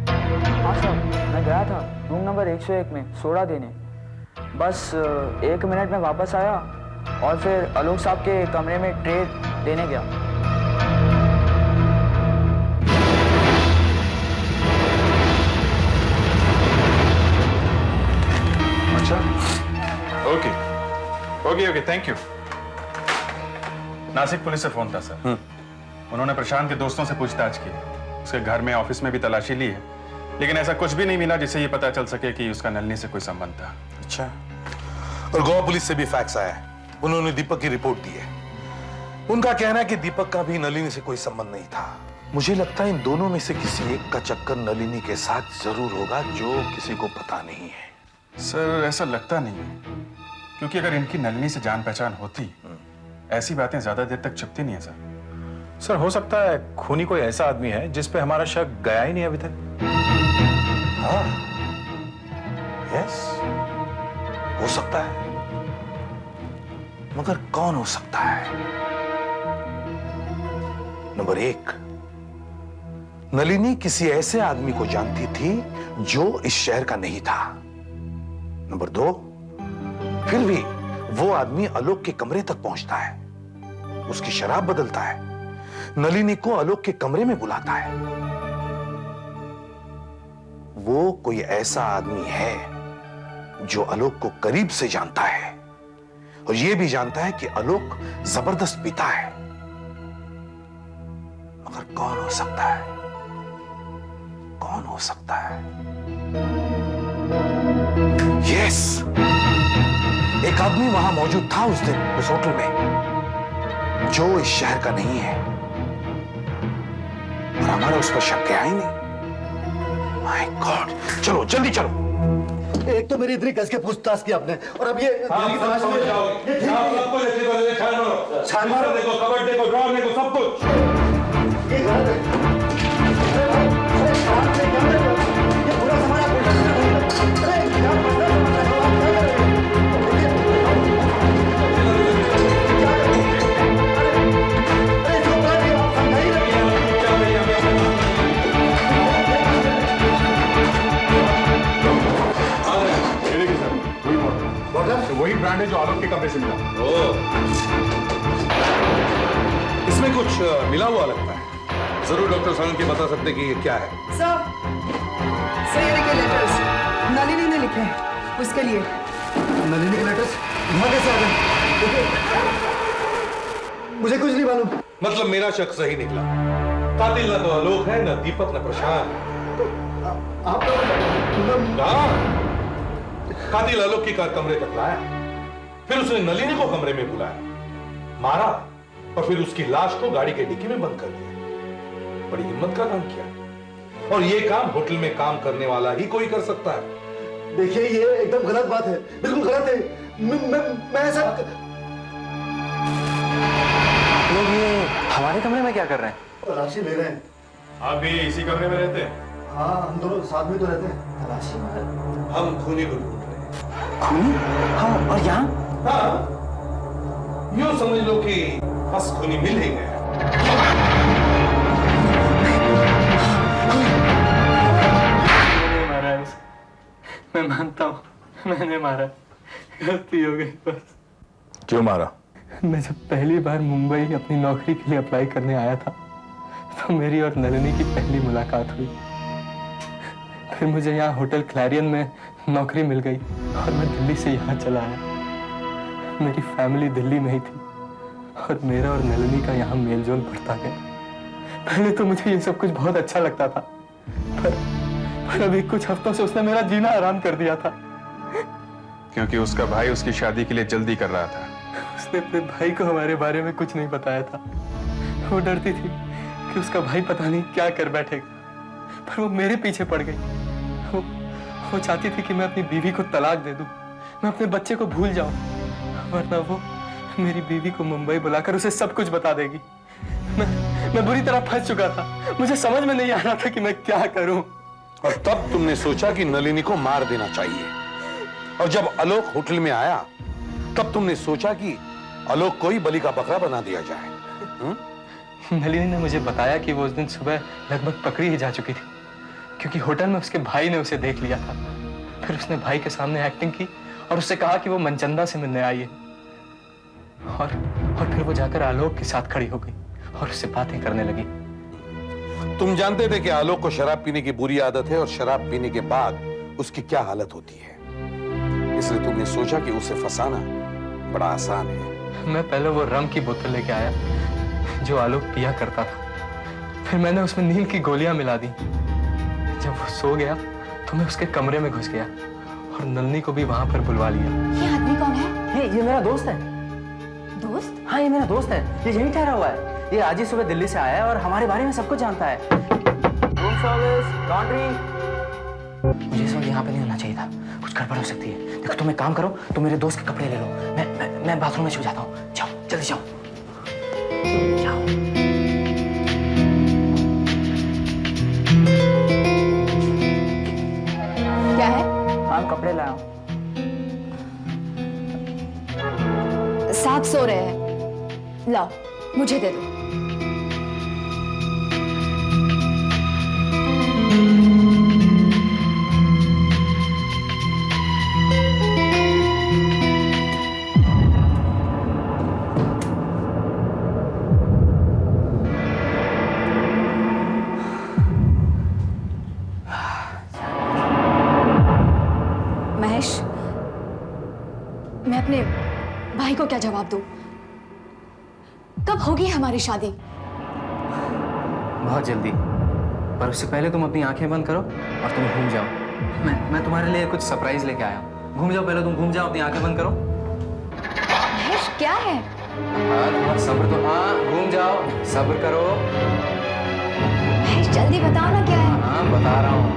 हाँ साहब, मैं गया था रूम नंबर 101 में सोडा देने। बस 1 मिनट में वापस आया और फिर आलोक साहब के कमरे में ट्रे देने गया। अच्छा, okay, thank you. Nashik police से फोन था सर। उन्होंने प्रशांत के दोस्तों से पूछताछ की, उसके घर में, ऑफिस में भी तलाशी ली है, लेकिन ऐसा कुछ भी नहीं मिला जिससे ये पता चल सके कि उसका नलिनी से कोई संबंध था। अच्छा, और गोवा पुलिस से भी फैक्स आया है। उन्होंने दीपक की रिपोर्ट दी है। उनका कहना है कि दीपक का भी नलिनी से कोई संबंध नहीं था। मुझे लगता है इन दोनों में से किसी एक का चक्कर नलिनी के साथ जरूर होगा जो किसी को पता नहीं है। सर, ऐसा लगता नहीं है, क्योंकि अगर इनकी नलिनी से जान पहचान होती, ऐसी बातें ज्यादा देर तक छिपती नहीं है सर। सर, हो सकता है खूनी कोई ऐसा आदमी है जिस पे हमारा शक गया ही नहीं अभी तक। हाँ, यस, हो सकता है, मगर कौन हो सकता है? नंबर 1, नलिनी किसी ऐसे आदमी को जानती थी जो इस शहर का नहीं था। नंबर 2, फिर भी वो आदमी आलोक के कमरे तक पहुंचता है, उसकी शराब बदलता है, नलिनी को आलोक के कमरे में बुलाता है। वो कोई ऐसा आदमी है जो आलोक को करीब से जानता है और ये भी जानता है कि आलोक जबरदस्त पीता है। मगर कौन हो सकता है? कौन हो सकता है? यस, एक आदमी वहां मौजूद था उस दिन उस होटल में जो इस शहर का नहीं है और हमारा उस पर शक गया ही नहीं। माय गॉड, चलो जल्दी चलो। एक तो मेरी इतनी कस के पूछताछ की आपने, और अब ये छानमार देखो, कबर्ड देखो, ड्रॉर देखो, सब कुछ। ये गलत है। ये पूरा सामान आप उल्टा सीधा बोल रहे हैं। अरे क्या मसला है? वही ब्रांड है जो आलोक के कमरे से मिला। इसमें कुछ मिला हुआ लगता है। जरूर डॉक्टर सानंद के बता सकते कि ये क्या है। सर, ये लिखे लेटर्स नलिनी ने लिखे हैं उसके लिए। नलिनी के लेटर्स यहाँ कैसे आ गए? मुझे कुछ नहीं मालूम। मतलब मेरा शक सही निकला। कातिल न तो आलोक है, न दीपक, न प्रशांत। आप कातिल आलोक की कार कमरे तक लाया, फिर उसने नलिनी को कमरे में बुलाया, मारा और फिर उसकी लाश को गाड़ी के डिक्की में बंद कर दिया। बड़ी हिम्मत का काम किया, और ये काम होटल में काम करने वाला ही कोई कर सकता है। देखिए, ये एकदम गलत बात है, बिल्कुल गलत है। मैं ऐसा लोग ये हमारे कमरे में क्या कर रहे हैं? तलाशी ले रहे हैं। आप भी इसी कमरे में रहते हैं? हाँ, हम दोनों साथ में तो रहते हैं। तलाशी हम खूनी को ढूंढ रहे हैं। खूनी? हाँ, और यहाँ? हाँ, यूं समझ लो कि बस खूनी मिल ही गया। मैंने मारा है उसे, मैं मानता हूँ मैंने मारा, गलती हो गई बस। क्यों मारा? मैं जब पहली बार मुंबई अपनी नौकरी के लिए अप्लाई करने आया था तो मेरी और नलिनी की पहली मुलाकात हुई। फिर मुझे यहाँ होटल क्लैरियन में नौकरी मिल गई और मैं दिल्ली से यहाँ चला आया। मेरी फैमिली दिल्ली में ही थी और मेरा और नलिनी का यहाँ मेलजोल बढ़ता गया। पहले तो मुझे ये सब कुछ बहुत अच्छा लगता था, पर अभी कुछ हफ्तों से उसने मेरा जीना आराम कर दिया था। क्योंकि उसका भाई उसकी शादी के लिए जल्दी कर रहा था। उसने अपने भाई को हमारे बारे में कुछ नहीं बताया था। वो डरती थी कि उसका भाई पता नहीं क्या कर बैठेगा, पर वो मेरे पीछे पड़ गई। वो चाहती थी कि मैं अपनी बीवी को तलाक दे दूं, मैं अपने बच्चे को भूल जाऊं, वरना वो मेरी बीवी को मुंबई बुलाकर उसे सब कुछ बता देगी। मैं बुरी तरह फंस चुका था, मुझे समझ में नहीं आ रहा था कि मैं क्या करूं। और तब तुमने सोचा कि नलिनी को मार देना चाहिए, और जब आलोक होटल में आया तब तुमने सोचा कि आलोक को ही बलि का बकरा बना दिया जाए। नलिनी ने मुझे बताया कि वो उस दिन सुबह लगभग पकड़ी ही जा चुकी थी, क्योंकि होटल में उसके भाई ने उसे देख लिया था। फिर उसने भाई के सामने एक्टिंग की और उससे कहा कि वो मनचंदा से मिलने आई है, और फिर वो जाकर आलोक के साथ खड़ी हो गई और उससे बातें करने लगी। तुम जानते थे कि आलोक को शराब पीने की बुरी आदत है और शराब पीने के बाद उसकी क्या हालत होती है, इसलिए तुमने सोचा कि उसे फंसाना बड़ा आसान है। मैं पहले वो रम की बोतल लेके आया जो आलोक पिया करता था, फिर मैंने उसमें नींद की गोलियां मिला दी। जब वो सो गया तो मैं उसके कमरे में घुस गया और नलिनी को भी वहां पर बुलवा लिया। ये आदमी कौन है? ये मेरा दोस्त है। दोस्त? हाँ, ये मेरा दोस्त है, ये यहीं ठहरा हुआ है। ये आज ही सुबह दिल्ली से आया है और हमारे बारे में सब कुछ जानता है। Room service, laundry. मुझे इस वक्त यहाँ पे नहीं होना चाहिए था, कुछ गड़बड़ हो सकती है। देखो तुम एक काम करो, तुम मेरे दोस्त के कपड़े ले लो, मैं बाथरूम में छुप जाता हूँ। जाओ जल्दी जाओ जाओ। क्या है? हम कपड़े लाया हूँ। साहब सो रहे हैं, लाओ मुझे दे दो। महेश, मैं अपने भाई को क्या जवाब दूं? कब होगी हमारी शादी? बहुत जल्दी, पर उससे पहले तुम अपनी आंखें बंद करो और तुम घूम जाओ। मैं तुम्हारे लिए कुछ सरप्राइज लेके आया हूँ। घूम जाओ, पहले तुम घूम जाओ, अपनी आंखें बंद करो। महेश क्या है? हाँ, सब्र तो, हाँ घूम जाओ, सब्र करो। महेश जल्दी बताओ ना क्या है? हाँ बता रहा हूँ।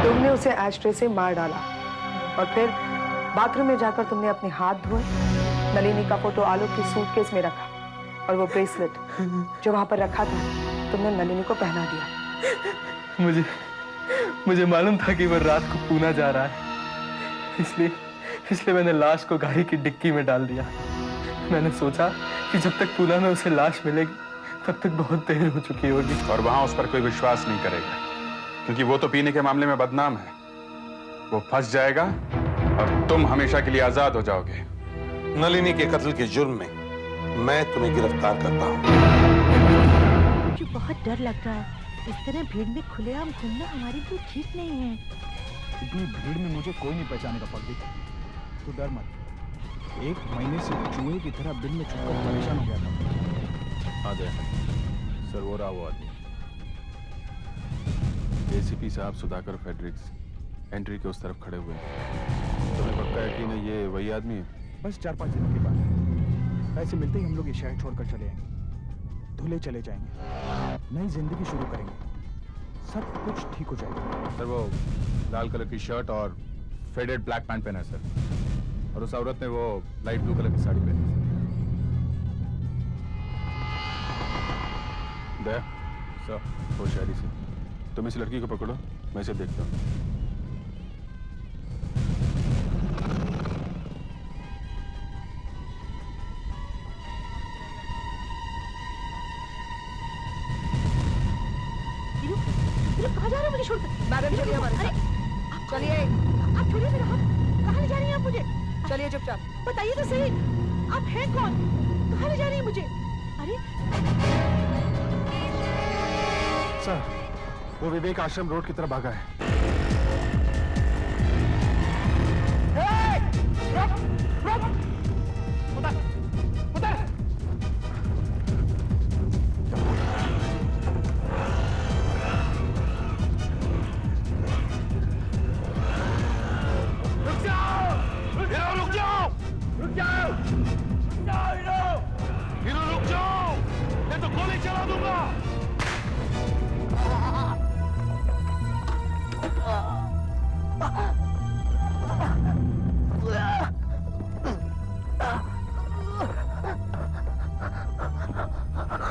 तुमने उसे एस्ट्रे से मार डाला और फिर बाथरूम में जाकर तुमने अपने हाथ धोए, नलिनी का फोटो आलोक के सूटकेस में रखा और वो ब्रेसलेट जो वहां पर रखा था तुमने नलिनी को पहना दिया। मुझे मालूम था कि वो रात को पूना जा रहा है, इसलिए मैंने लाश को गाड़ी की डिक्की में डाल दिया। मैंने सोचा कि जब तक पूना में उसे लाश मिलेगी तब तक बहुत देर हो चुकी होगी। और वहां उस पर कोई विश्वास नहीं करेगा, क्योंकि वो तो पीने के मामले में बदनाम है। वो फंस जाएगा और तुम हमेशा के लिए आजाद हो जाओगे। नलिनी के कत्ल के जुर्म में मैं तुम्हें गिरफ्तार करता हूँ। मुझे बहुत डर लग रहा है, इस तरह भीड़ में खुलेआम घूमना हमारे लिए ठीक नहीं है। इतनी भीड़ में मुझे कोई नहीं पहचानेगा पगड़ी, तो डर मत। 1 महीने से चूहे की तरह बिल में छुपकर परेशान हो गया था। आ जाए सर, वो रहा वो आदमी। एसीपी साहब सुधाकर फेडरिक्स एंट्री के उस तरफ खड़े हुए हैं। तुम्हें पक्का है कि नहीं ये वही आदमी है? बस 4-5 दिनों के बाद पैसे मिलते ही हम लोग ये शहर छोड़कर चले आएंगे, धुले चले जाएंगे, नई जिंदगी शुरू करेंगे, सब कुछ ठीक हो जाएगा। सर वो लाल कलर की शर्ट और फेडेड ब्लैक पैंट पहना है सर, और उस औरत ने वो लाइट ब्लू कलर की साड़ी पहनी है। दया सर, होशियारी से तुम इस लड़की को पकड़ो, मैं इसे देखता हूँ। चलिए, आप छोड़िए मेरा हाथ। कहाँ ले जा रही हैं आप मुझे? चलिए चुपचाप, बताइए तो सही, आप हैं कौन? कहाँ ले जा रही हैं मुझे? अरे सर, वो विवेक आश्रम रोड की तरफ भागा है।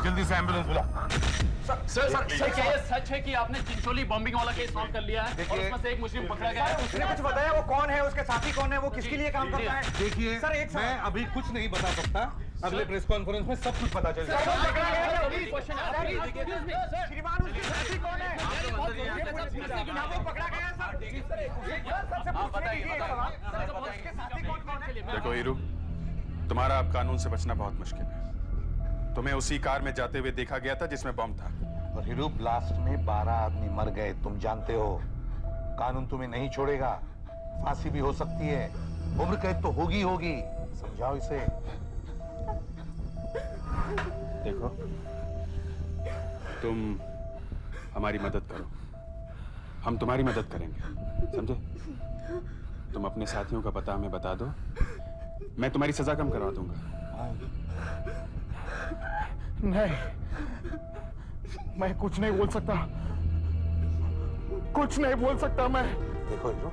जल्दी से एम्बुलेंस बुला। सर क्या ये सच है कि आपने चिंचोली बॉम्बिंग वाला केस सॉल्व कर लिया है और उसमें से एक मुस्लिम पकड़ा गया है? उसने कुछ बताया वो कौन है, उसके साथी कौन है, वो किसके लिए काम करता है? देखिए सर एक मैं अभी कुछ नहीं बता सकता, अगले प्रेस कॉन्फ्रेंस में सब कुछ पता चल जाएगा। श्रीमान उसके साथी कौन है? वो पकड़ा गया है सर। देखो हीरू, तुम्हारा अब कानून से बचना बहुत मुश्किल है। तुम्हें उसी कार में जाते हुए देखा गया था जिसमें बम था। और हीरू, ब्लास्ट में 12 आदमी मर गए, तुम जानते हो। कानून तुम्हें नहीं छोड़ेगा, फांसी भी हो सकती है, उम्र कैद तो होगी होगी। समझाओ इसे। देखो, तुम हमारी मदद करो, हम तुम्हारी मदद करेंगे, समझे? तुम अपने साथियों का पता हमें बता दो, मैं तुम्हारी सजा कम करवा दूंगा। नहीं, मैं कुछ नहीं बोल सकता, कुछ नहीं बोल सकता मैं। देखो हीरो,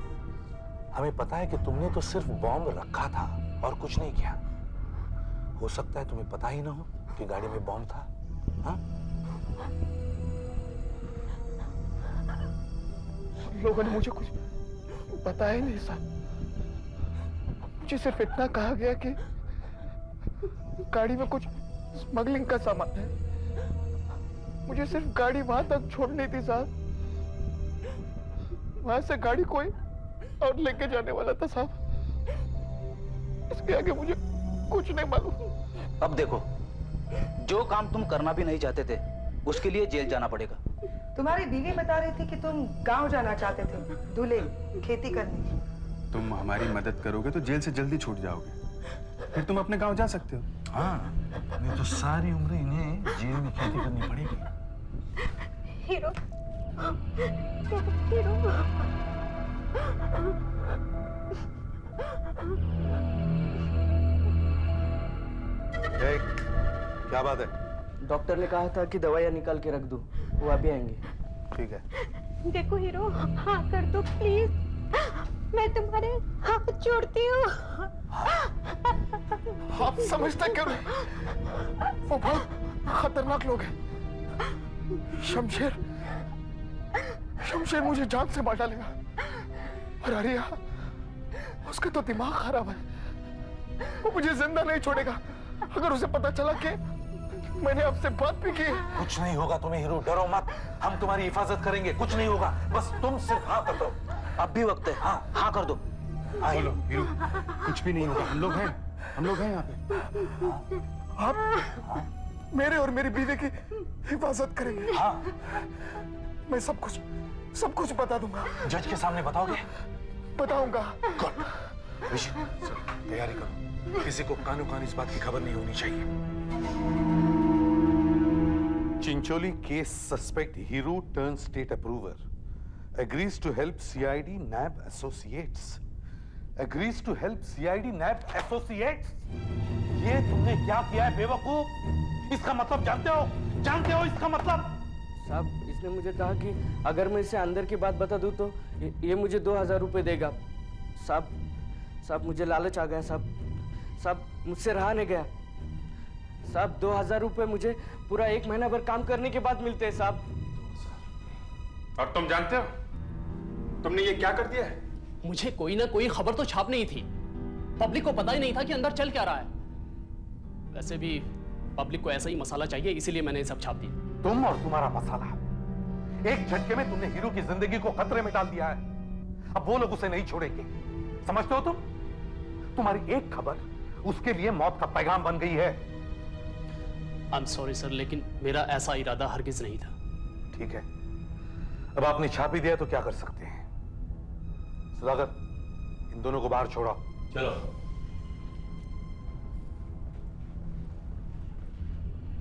हमें पता है कि तुमने तो सिर्फ बॉम्ब रखा था और कुछ नहीं किया। हो सकता है तुम्हें पता ही ना हो कि गाड़ी में बॉम्ब था। हाँ? लोगों ने मुझे कुछ बताया ही नहीं सर। मुझे सिर्फ इतना कहा गया कि गाड़ी में कुछ स्मगलिंग का सामान है। मुझे सिर्फ गाड़ी वहां तक छोड़नी थी साहब, वहां से गाड़ी कोई और लेके जाने वाला था साहब। इसके आगे मुझे कुछ नहीं मालूम। अब देखो, जो काम तुम करना भी नहीं चाहते थे उसके लिए जेल जाना पड़ेगा। तुम्हारी बीवी बता रही थी कि तुम गांव जाना चाहते थे, दूल्हे खेती करने। तुम हमारी मदद करोगे तो जेल से जल्दी छूट जाओगे, फिर तुम अपने गांव जा सकते हो। हाँ, नहीं तो सारी उम्र इन्हें जेल में खेती करनी पड़ेगी। Hero, hero. क्या बात है? डॉक्टर ने कहा था कि दवाइयाँ निकाल के रख दो, वो अभी आएंगे। ठीक है। देखो हीरो, हाँ कर दो प्लीज, मैं तुम्हारे हाथ जोड़ती हूँ। आप समझते क्यों नहीं? वो बहुत खतरनाक लोग हैं। शमशेर मुझे जान से मार डालेगा। और अरिया, उसका तो दिमाग खराब है, वो मुझे जिंदा नहीं छोड़ेगा। अगर उसे पता चला कि मैंने आपसे बात भी की। कुछ नहीं होगा तुम्हें हीरो, डरो मत, हम तुम्हारी हिफाजत करेंगे, कुछ नहीं होगा, बस तुम सिर्फ हाँ कर दो। अब भी वक्त है, हाँ हाँ कर दो। बोलो हीरो, कुछ भी नहीं होगा, हम लोग हैं यहाँ पे। आप मेरे और मेरी बीवी की हिफाजत करेंगे। हाँ, मैं सब कुछ बता दूंगा। जज के सामने बताओगे? बताऊंगा। तैयारी करो, किसी को कानो कान इस बात की खबर नहीं होनी चाहिए। Chincholi case suspect hero turn state approver agrees to help CID NAB Associates. Agrees to help CID NAB Associates? ये तुमने क्या किया है बेवकूफ? इसका मतलब जानते हो इसका मतलब? साहब, इसने मुझे कहा कि अगर मैं इसे अंदर की बात बता दूं तो ये मुझे 2000 रुपए देगा। साहब मुझे लालच आ गया साहब, मुझसे रहा नहीं गया साहब। 2000 रुपए मुझे पूरा 1 महीना भर काम करने के बाद मिलते हैं साहब। और तुम जानते हो तुमने ये क्या कर दिया है? मुझे कोई ना कोई खबर तो छापनी ही थी, पब्लिक को पता ही नहीं था कि अंदर चल क्या रहा है। वैसे भी पब्लिक को ऐसा ही मसाला चाहिए, इसीलिए मैंने सब छाप दिया। तुम और तुम्हारा मसाला, एक झटके में तुमने हीरो की जिंदगी को खतरे में डाल दिया है। अब वो लोग उसे नहीं छोड़ेंगे। समझते हो तुम? तुम्हारी एक खबर उसके लिए मौत का पैगाम बन गई है। आई एम सॉरी सर, लेकिन मेरा ऐसा इरादा हरगिज नहीं था। ठीक है, अब आपने छाप ही दिया तो क्या कर सकते हैं। सुधाकर, इन दोनों को बाहर छोड़ो। चलो।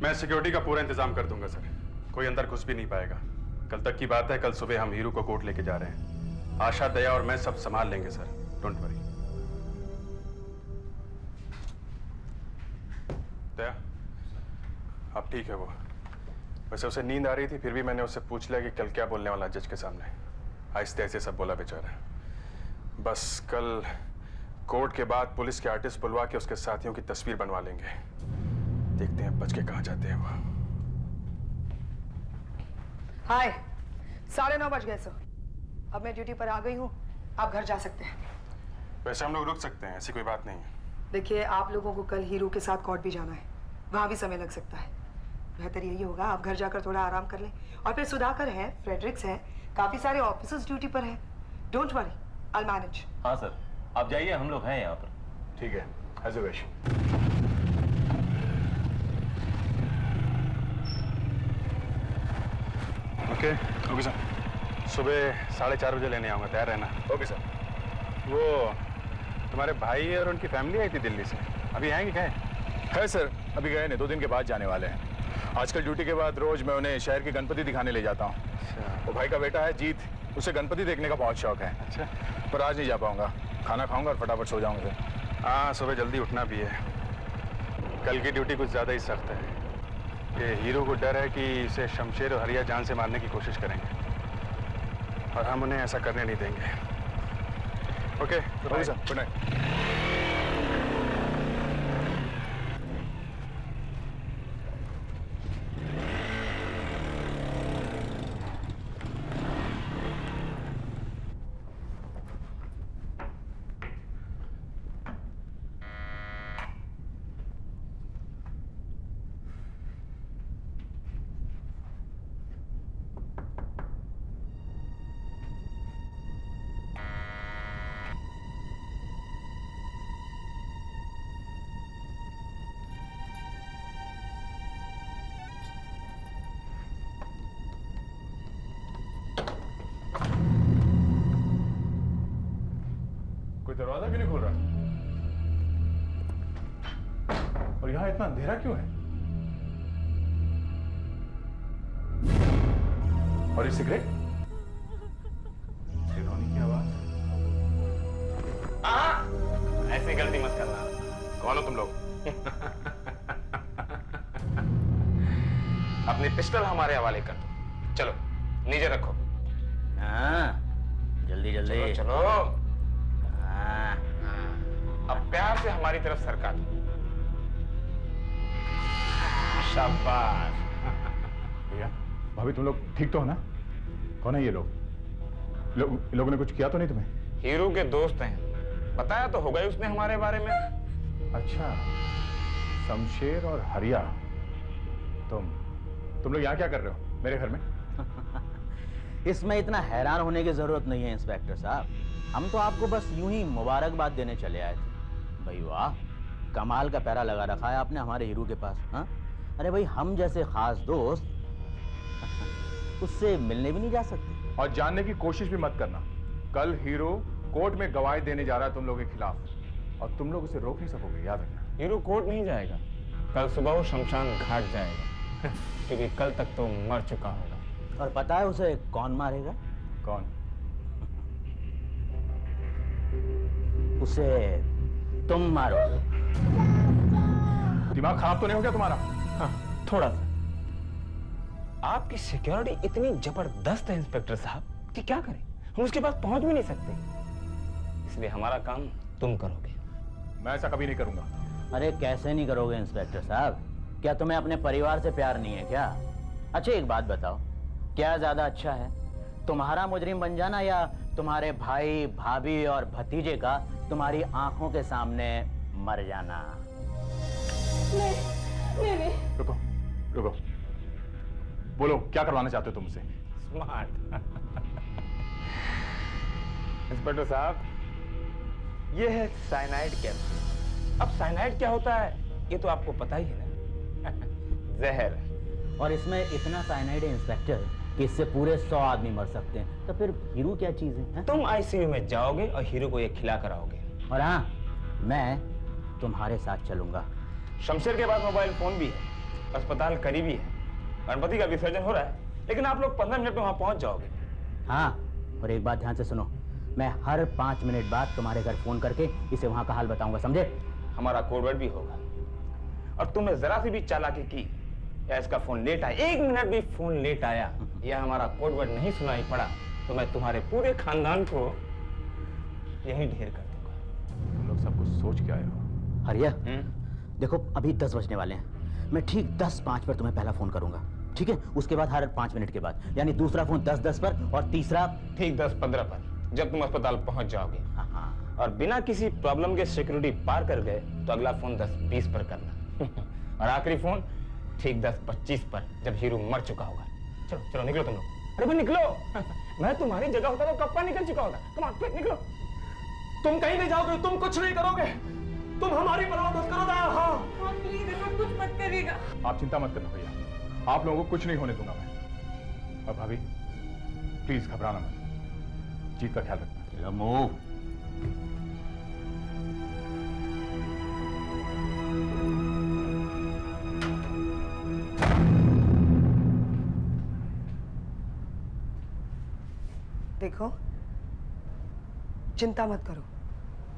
मैं सिक्योरिटी का पूरा इंतजाम कर दूंगा सर, कोई अंदर घुस भी नहीं पाएगा। कल तक की बात है, कल सुबह हम हीरू को कोर्ट लेके जा रहे हैं। आशा, दया और मैं सब संभाल लेंगे सर, डोंट वरी। दया, अब ठीक है वो। वैसे उसे नींद आ रही थी, फिर भी मैंने उससे पूछ लिया कि कल क्या बोलने वाला जज के सामने। आहिस्ते आहिस्ते सब बोला बेचारा। बस कल कोर्ट के बाद पुलिस के आर्टिस्ट बुलवा के उसके साथियों की तस्वीर बनवा लेंगे। देखते हैं बच के कहां जाते हैं वो। हाय, 9:30 बज गए सर। अब मैं ड्यूटी पर आ गई हूँ, आप घर जा सकते हैं। वैसे हम लोग रुक सकते हैं, ऐसी कोई बात नहीं है। देखिए, आप लोगों को कल हीरू के साथ कोर्ट भी जाना है, वहां भी समय लग सकता है। बेहतर यही होगा आप घर जाकर थोड़ा आराम कर लें। और फिर सुधाकर है, फ्रेडरिक्स है, काफी सारे ऑफिसर्स ड्यूटी पर हैं। Don't worry, I will manage. हाँ सर, आप जाइए, हम लोग हैं यहाँ पर। ठीक है, as you wish. Okay sir, सुबह 4:30 बजे लेने आऊंगा, तैयार रहना। Okay sir. वो तुम्हारे भाई और उनकी फैमिली आई थी दिल्ली से, अभी आएंगे क्या? है सर, अभी गए नहीं, 2 दिन के बाद जाने वाले हैं। आजकल ड्यूटी के बाद रोज मैं उन्हें शहर की गणपति दिखाने ले जाता हूँ। वो भाई का बेटा है जीत, उसे गणपति देखने का बहुत शौक है। अच्छा। पर आज नहीं जा पाऊंगा, खाना खाऊंगा और फटाफट सो जाऊंगा सर। हाँ, सुबह जल्दी उठना भी है। कल की ड्यूटी कुछ ज़्यादा ही सख्त है। ये हीरो को डर है कि इसे शमशेर और हरिया जान से मारने की कोशिश करेंगे, और हम उन्हें ऐसा करने नहीं देंगे। Okay sir, good night. दरवाजा क्यों नहीं खोल रहा? और यहां इतना अंधेरा क्यों है? और ये सिगरेट? रोनी की आवाज। ऐसी गलती मत करना। कौन हो तुम लोग? अपनी पिस्टल हमारे हवाले कर दो। चलो नीचे रखो। हाँ, जल्दी जल्दी चलो, चलो। अब प्यार से हमारी तरफ सरका दो। शाबाश। भैया, भाभी तुम लोग ठीक तो हो ना? कौन है ये लोग? लोगों ने कुछ किया तो नहीं तुम्हें? हीरू के दोस्त हैं, बताया तो होगा ही उसने हमारे बारे में। अच्छा, शमशेर और हरिया। तुम लोग यहाँ क्या कर रहे हो मेरे घर में? इसमें इतना हैरान होने की जरूरत नहीं है इंस्पेक्टर साहब, हम तो आपको बस यूं ही मुबारकबाद देने चले आए थे। भाई वाह, कमाल का पैरा लगा रखा है आपने हमारे हीरू के पास। हाँ, अरे भाई, हम जैसे खास दोस्त उससे मिलने भी नहीं जा सकते। और जानने की कोशिश भी मत करना। कल हीरो कोर्ट में गवाही देने जा रहा है तुम लोगों के खिलाफ, और तुम लोग उसे रोक नहीं सकोगे, याद रखना। हीरू कोर्ट नहीं जाएगा, कल सुबह वो शमशान घाट जाएगा। क्योंकि कल तक तो मर चुका होगा। और पता है उसे कौन मारेगा? कौन? उसे तुम मारोगे। दिमाग खराब तो नहीं हो गया तुम्हारा? हाँ, थोड़ा सा। आपकी सिक्योरिटी इतनी जबरदस्त है इंस्पेक्टर साहब कि क्या करें, हम उसके पास पहुंच भी नहीं सकते। इसलिए हमारा काम तुम करोगे। मैं ऐसा कभी नहीं करूंगा। अरे कैसे नहीं करोगे इंस्पेक्टर साहब? क्या तुम्हें अपने परिवार से प्यार नहीं है क्या? अच्छा एक बात बताओ, क्या ज्यादा अच्छा है, तुम्हारा मुजरिम बन जाना या तुम्हारे भाई भाभी और भतीजे का तुम्हारी आंखों के सामने मर जाना? नहीं। रुको रुको, बोलो क्या करवाना चाहते हो तुम मुझसे? स्मार्ट। इंस्पेक्टर साहब, ये है साइनाइड कैप्सूल। अब साइनाइड क्या होता है ये तो आपको पता ही है ना। जहर। और इसमें इतना साइनाइड है इंस्पेक्टर कि इससे पूरे 100 आदमी मर सकते हैं। तो फिर हीरो क्या चीज है? तुम आईसीयू में जाओगे और हीरो को ये खिला कर आओगे। और हाँ, मैं तुम्हारे साथ चलूंगा। शमशेर के पास मोबाइल फोन भी है, अस्पताल करीबी है, गणपति का विसर्जन हो रहा है, लेकिन आप लोग 15 मिनट में वहां पहुंच जाओगे। हाँ, और एक बात ध्यान से सुनो, मैं हर 5 मिनट बाद तुम्हारे घर फोन करके इसे वहां का हाल बताऊंगा, समझे? हमारा कोडवर्ड भी होगा। और तुमने जरा सी भी चालाकी की या इसका फोन लेट आया, 1 मिनट भी फोन लेट आया या हमारा कोडवर्ड नहीं सुनाई पड़ा, तो मैं तुम्हारे पूरे खानदान को यहीं ढेर कर दूंगा। तुम लोग सब कुछ सोच के आए हो। हरिया, देखो अभी 10 बजने वाले हैं। मैं ठीक 10:05 पर तुम्हें पहला फोन करूंगा, ठीक है? उसके बाद हर 5 मिनट के बाद, यानी दूसरा फोन 10:10 पर और तीसरा ठीक 10:15 पर, जब तुम अस्पताल पहुंच जाओगे। और बिना किसी प्रॉब्लम के सिक्योरिटी पार कर गए तो अगला फोन 10:20 पर करना। और आखिरी फोन ठीक 10:25 पर, जब हीरो मर चुका होगा। चलो चलो निकलो तुम लोग। अरे भाई निकलो। मैं तुम्हारी जगह होता तो कब का निकल चुका होता। कम ऑन क्विक निकलो। तुम कहीं नहीं जाओगे, तुम कुछ नहीं करोगे, तुम हमारी परवाह मत करो। हाँ प्लीज ऐसा कुछ मत करिएगा। आप चिंता मत करना भैया, आप लोगों को कुछ नहीं होने दूंगा मैं। अब भाभी प्लीज घबराना मत, जीत का ख्याल रखना। मूव। देखो, चिंता मत करो,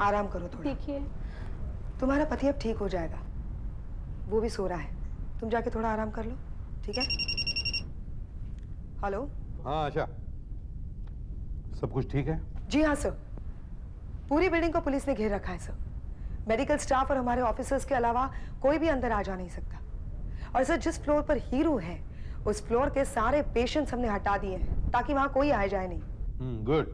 आराम करो थोड़ा। देखिए, तुम्हारा पति अब ठीक हो जाएगा, वो भी सो रहा है, तुम जाके थोड़ा आराम कर लो, ठीक है? हेलो। हाँ आशा, सब कुछ ठीक है? जी हाँ सर, पूरी बिल्डिंग को पुलिस ने घेर रखा है सर। मेडिकल स्टाफ और हमारे ऑफिसर्स के अलावा कोई भी अंदर आ जा नहीं सकता। और सर, जिस फ्लोर पर हीरो है उस फ्लोर के सारे पेशेंट्स हमने हटा दिए हैं ताकि वहां कोई आए जाए नहीं। गुड।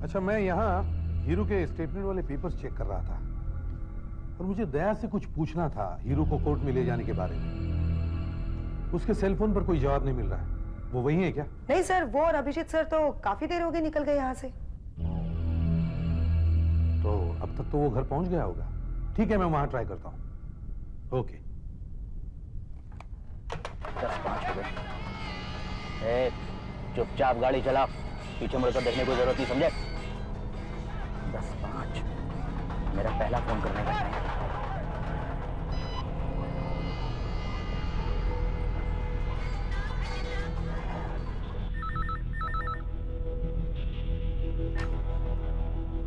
अच्छा, मैं यहाँ हीरो के स्टेटमेंट वाले पेपर्स चेक कर रहा था और मुझे दया से कुछ पूछना था हीरो को कोर्ट में ले जाने के बारे में। उसके सेलफोन पर कोई जवाब नहीं मिल रहा है, वो वही है क्या? नहीं सर, वो और अभिजीत सर तो काफी देर हो गई निकल गए यहाँ से। तो अब तक तो वो घर पहुंच गया होगा। ठीक है, मैं वहां ट्राई करता हूँ। ओके। 10:05 हो गए। चुपचाप गाड़ी चला, पीछे मुड़कर देखने की जरूरत नहीं, समझे? 10:05 मेरा पहला फोन करने का टाइम।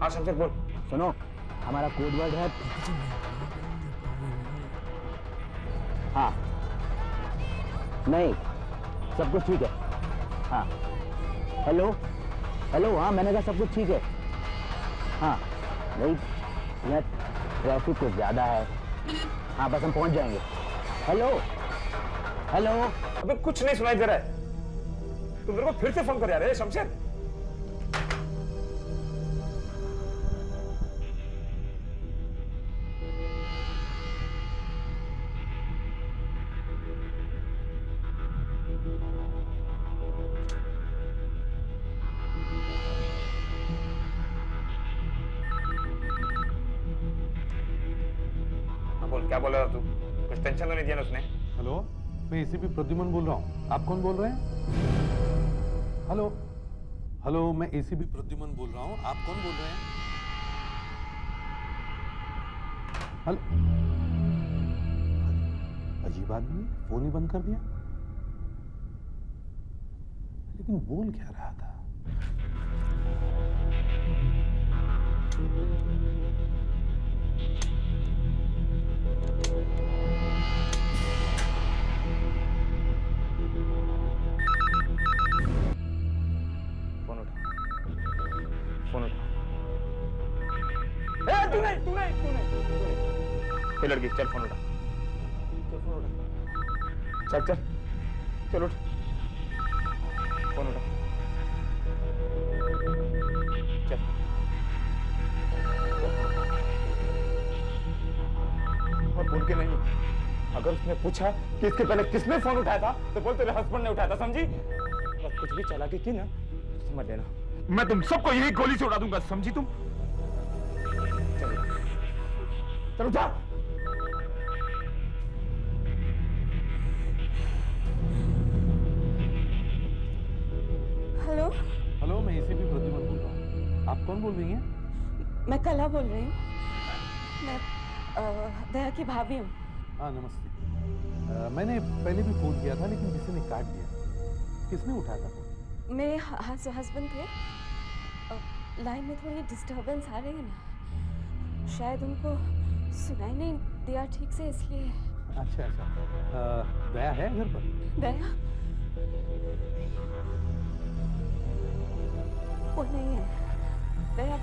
हाँ शमशेर बोल। सुनो, हमारा कोड वर्ड है। हाँ, नहीं, सब कुछ ठीक है। हाँ, हेलो हेलो, हाँ मैंने कहा सब कुछ ठीक है। हाँ नहीं, यहाँ ट्रैफिक कुछ ज्यादा है। हाँ बस हम पहुंच जाएंगे। Hello hello. अबे कुछ नहीं सुनाई दे रहा है, तुम मेरे को फिर से फोन कर यार शमशेर। क्या बोल रहा था तू? कुछ टेंशन तो नहीं दिया ना उसने? हेलो, मैं एसीपी प्रद्युमन बोल रहा हूँ। आप कौन बोल रहे हैं? हेलो हेलो, मैं एसीपी प्रद्युमन बोल रहा हूँ। आप कौन बोल रहे हैं? हेलो, अजीब आदमी, फोन ही बंद कर दिया। लेकिन बोल क्या रहा था? फोन उठा। तू नहीं। ये लड़की, चल फोन उठा। चल चल उठ, फोन उठा। चल और बोल के नहीं, अगर उसने पूछा कि इसके पहले किसने फोन उठाया था तो बोल तेरे हस्बैंड ने उठाया था, समझी? और कुछ भी चालाकी की ना तो समझ लेना मैं तुम सबको यही गोली से उड़ा दूंगा, समझी तुम? चलो जा। हेलो, हेलो, मैं एसीपी प्रतिमन बोल रहा हूँ। आप कौन बोल रही हैं? मैं कला बोल रही हूँ। मैं दया की भाभी हूँ। हाँ, नमस्ते। मैंने पहले भी फोन किया था लेकिन किसी ने काट दिया। किसने उठाया था फोन? मेरे हस्बैंड थे। लाइन में थोड़ी डिस्टरबेंस आ रही है ना, शायद उनको सुनाई नहीं दिया ठीक से, इसलिए। अच्छा अच्छा। दया है घर पर? दया वो नहीं है। दया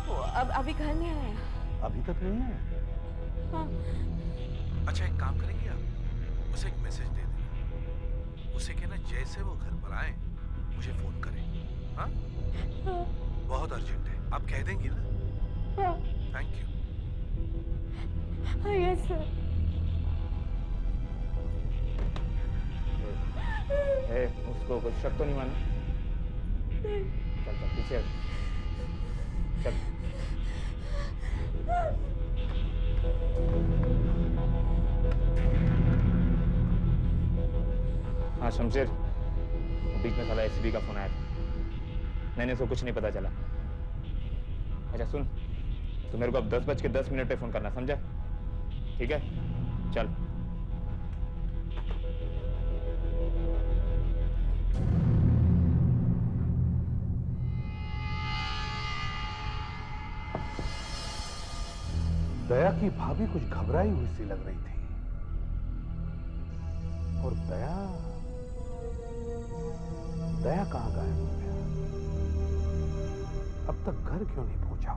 वो अभी घर नहीं आया। अभी तक नहीं है? हाँ। अच्छा, एक काम करेंगे आप, उसे एक मैसेज दे देना। उसे कहना जैसे वो घर पर आए मुझे फोन करें। हाँ? बहुत अर्जेंट है, आप कह देंगी ना? हाँ। Thank you. Yes sir. उसको कुछ शक तो नहीं माना? चल चल पीछे चल। हाँ शमशेर, बीच में साला एसपी का फोन आया था, मैंने उसको कुछ नहीं पता चला। अच्छा सुन, तो मेरे को अब 10:10 पे फोन करना, समझा? ठीक है, चल। दया की भाभी कुछ घबराई हुई सी लग रही थी। और दया कहां गायब हो गया? अब तक घर क्यों नहीं पहुंचा?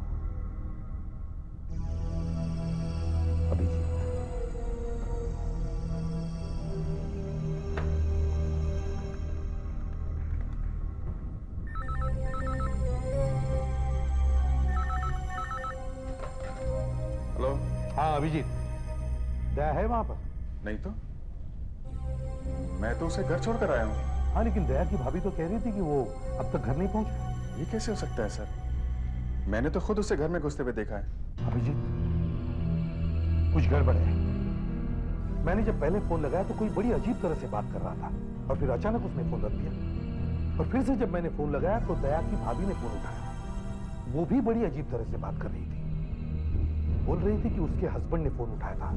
अभिजीत, हेलो। हाँ अभिजीत, दया है वहां पर? नहीं तो, मैं तो उसे घर छोड़कर आया हूँ। हाँ, लेकिन दया की भाभी तो कह रही थी कि वो अब तक घर नहीं पहुंचा। ये कैसे हो सकता है सर? मैंने तो खुद उसे घर में घुसते हुए देखा है। अभिजीत, कुछ गड़बड़ है। मैंने जब पहले फोन लगाया तो कोई बड़ी अजीब तरह से बात कर रहा था, और फिर अचानक उसने फोन रख दिया। और फिर से जब मैंने फोन लगाया तो दया की भाभी ने फोन उठाया। वो भी बड़ी अजीब तरह से बात कर रही थी। बोल रही थी कि उसके हस्बैंड ने फोन उठाया था।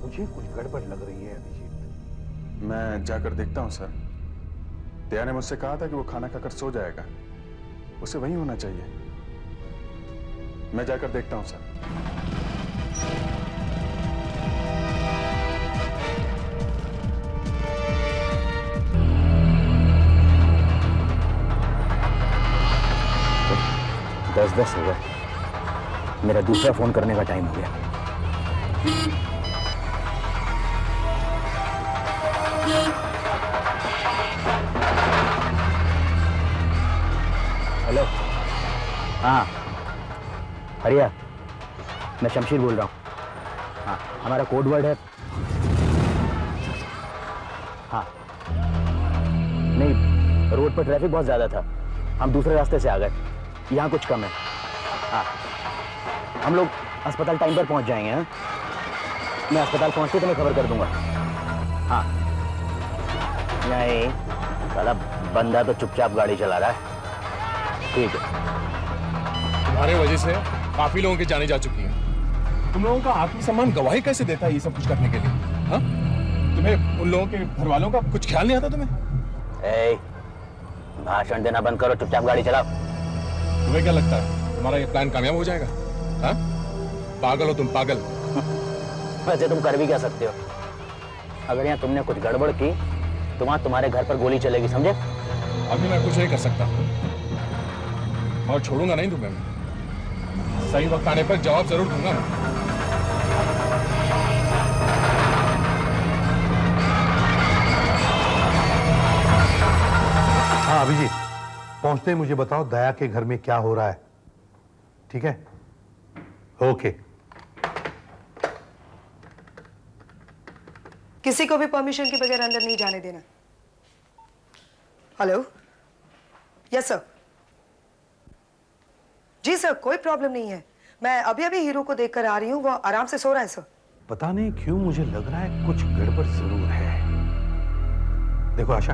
मुझे कुछ गड़बड़ लग रही है अभिजीत। मैं जाकर देखता हूँ सर। दया ने मुझसे कहा था कि वो खाना खाकर सो जाएगा, उसे वहीं होना चाहिए। मैं जाकर देखता हूँ सर। दस 10 हो गए, मेरा दूसरा फोन करने का टाइम हो गया। हेलो। हाँ हरिया, मैं शमशीर बोल रहा हूँ। हाँ, हमारा कोड वर्ड है। हाँ नहीं, रोड पर ट्रैफिक बहुत ज्यादा था, हम दूसरे रास्ते से आ गए। यहाँ कुछ कम है। हाँ, हम लोग अस्पताल टाइम पर पहुँच जाएंगे। हाँ, मैं अस्पताल पहुँच के तुम्हें खबर कर दूंगा। हाँ नहीं, साला बंदा तो चुपचाप गाड़ी चला रहा है। ठीक है। तुम्हारे वजह से काफी लोगों की जानें जा चुकी हैं। तुम लोगों का आत्मसम्मान गवाही कैसे देता है ये सब कुछ करने के लिए? हाँ? तुम्हें उन लोगों के घर वालों का कुछ ख्याल नहीं आता तुम्हें? ए, भाषण देना बंद करो, चुपचाप गाड़ी चलाओ। तुम्हें क्या लगता है तुम्हारा ये प्लान कामयाब हो जाएगा? हाँ? पागल हो तुम, पागल। वैसे तुम कर भी क्या सकते हो? अगर यहाँ तुमने कुछ गड़बड़ की तो वहां तुम्हारे घर पर गोली चलेगी, समझे? अभी मैं कुछ नहीं कर सकता, और छोड़ूंगा नहीं तुम्हें। मैं सही वक्त आने पर जवाब जरूर दूंगा मैं। हाँ अभिजीत, पहुंचते ही मुझे बताओ दया के घर में क्या हो रहा है। ठीक है? ओके। किसी को भी परमिशन के बगैर अंदर नहीं जाने देना। Hello, yes sir. जी सर, कोई प्रॉब्लम नहीं है। मैं अभी अभी हीरो को देखकर आ रही हूँ, वो आराम से सो रहा है सर। पता नहीं क्यों मुझे लग रहा है कुछ गड़बड़ जरूर है। देखो आशा,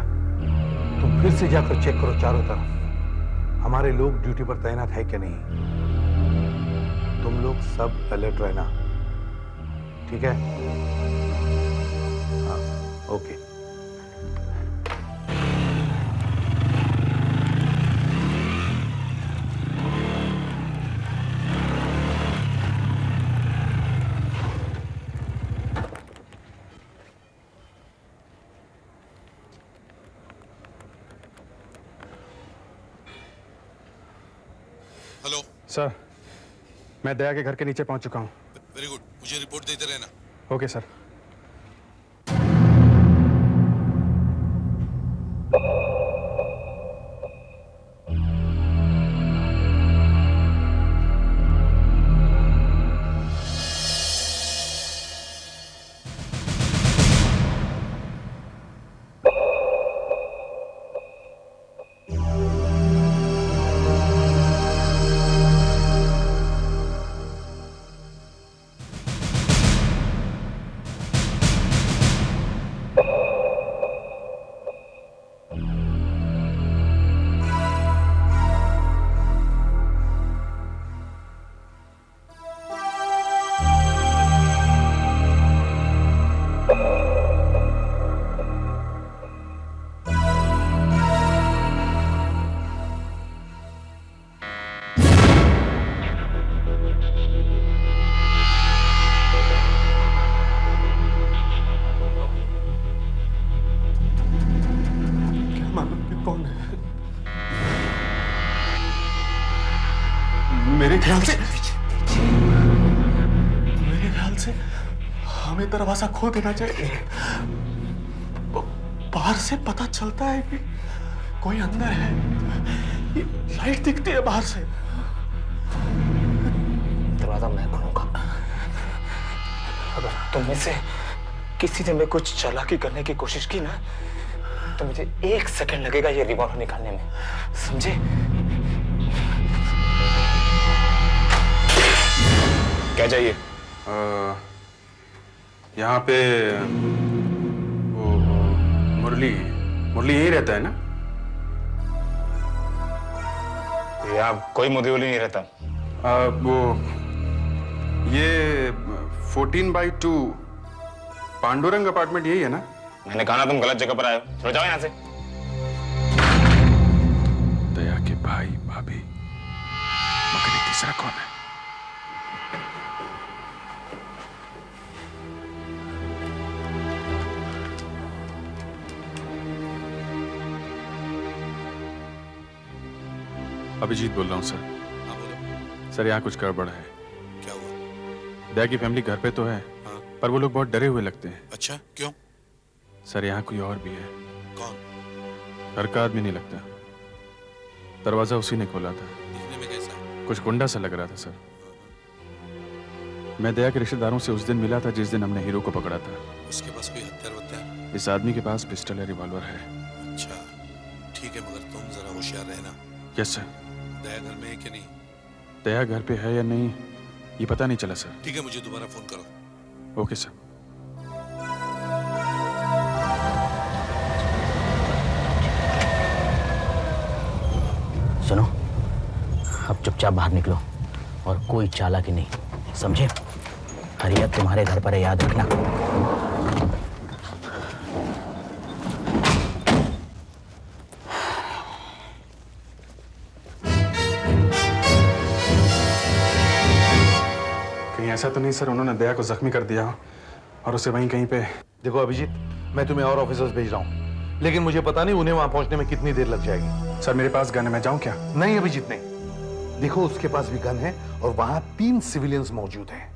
तुम फिर से जाकर चेक करो चारों तरफ हमारे लोग ड्यूटी पर तैनात है कि नहीं। तुम लोग सब अलर्ट रहना, ठीक है? हाँ, ओके। हेलो सर, मैं दया के घर के नीचे पहुंच चुका हूं। वेरी गुड, मुझे रिपोर्ट देते रहना। Okay sir. मेरे ख्याल से हमें दरवाजा खोल देना चाहिए। बाहर से पता चलता है कि कोई अंदर है। ये लाइट दिखती है बाहर से। दरवाजा मैं खोलूंगा। अगर तुम में से किसी ने कुछ चालाकी करने की कोशिश की ना, तो मुझे 1 सेकंड लगेगा ये रिवॉल्वर निकालने में, समझे? क्या चाहिए? यहाँ पे वो मुरली यही रहता है ना? यहाँ कोई मुरली नहीं रहता। वो ये 14/2 पांडुरंग अपार्टमेंट यही है ना? मैंने कहा ना तुम गलत जगह पर आए हो, चलो जाओ यहाँ से। दया के भाई भाभी, मगर ये तीसरा कौन है? अभिजीत बोल रहा हूँ सर। हाँ बोलो। सर यहाँ कुछ गड़बड़ है। क्या हुआ? दया की फैमिली घर पे तो है, हाँ। पर वो लोग बहुत डरे हुए लगते हैं। अच्छा, क्यों? सर यहाँ कोई और भी है। कौन? घर का आदमी नहीं लगता। दरवाजा उसी ने खोला था। दिखने में कैसा है? कुछ गुंडा सा लग रहा था सर। मैं दया के रिश्तेदारों से उस दिन मिला था जिस दिन हमने हीरो को पकड़ा था। उसके पास कोई हथियार वथियार? इस आदमी के पास पिस्टल या रिवॉल्वर है। अच्छा, ठीक है, मगर तुम जरा होशियार रहना। Yes sir. दया घर में है कि नहीं? दया घर पे है या नहीं ये पता नहीं चला सर। ठीक है, मुझे दोबारा फोन करो। Okay sir. सुनो, अब चुपचाप बाहर निकलो और कोई चालाकी नहीं, समझे? हरियत तुम्हारे घर पर है, याद रखना। कहीं ऐसा तो नहीं सर उन्होंने दया को जख्मी कर दिया और उसे वहीं कहीं पे? देखो अभिजीत, मैं तुम्हें और ऑफिसर्स भेज रहा हूँ, लेकिन मुझे पता नहीं उन्हें वहां पहुंचने में कितनी देर लग जाएगी। सर मेरे पास गन है, मैं जाऊं क्या? नहीं अभिजीत नहीं। देखो उसके पास भी गन है और वहां 3 सिविलियंस मौजूद हैं।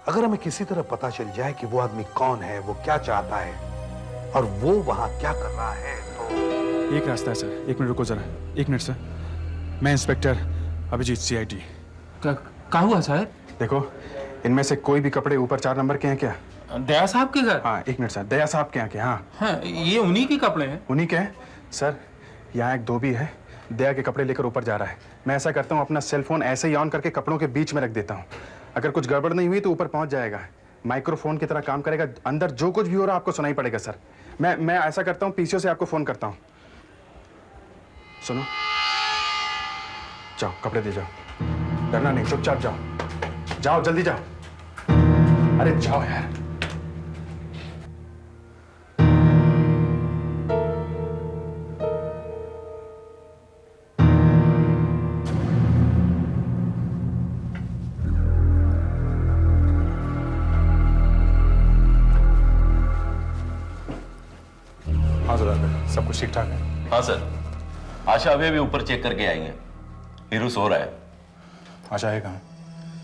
अगर हमें किसी तरह पता चल जाए कि वो आदमी कौन है, वो क्या चाहता है और वो वहां क्या कर रहा है, तो एक रास्ता है सर। 1 मिनट रुको जरा। 1 मिनट सर। मैं इंस्पेक्टर अभिजीत CID। क्या हुआ सर? देखो इनमें से कोई भी कपड़े ऊपर 4 नंबर के हैं क्या? दया साहब के घर? हाँ 1 मिनट सर। दया साहब के यहाँ के? हाँ हाँ, ये उन्हीं के कपड़े हैं। उन्हीं के हैं सर। यहाँ एक धोबी है, दया के कपड़े लेकर ऊपर जा रहा है। मैं ऐसा करता हूँ, अपना सेल फोन ऐसे ही ऑन करके कपड़ों के बीच में रख देता हूँ। अगर कुछ गड़बड़ नहीं हुई तो ऊपर पहुँच जाएगा, माइक्रोफोन की तरह काम करेगा। अंदर जो कुछ भी हो रहा है आपको सुनाई पड़ेगा सर। मैं ऐसा करता हूँ, पीसीओ से आपको फोन करता हूँ। सुनो, जाओ कपड़े दे जाओ, डरना नहीं, चुपचाप जाओ, जाओ जल्दी जाओ। अरे जाओ यार। हाँ सर, सब कुछ ठीक ठाक है। हाँ सर, आशा अभी भी ऊपर चेक करके आई है। हीरू सो रहा है। आशा है कहाँ?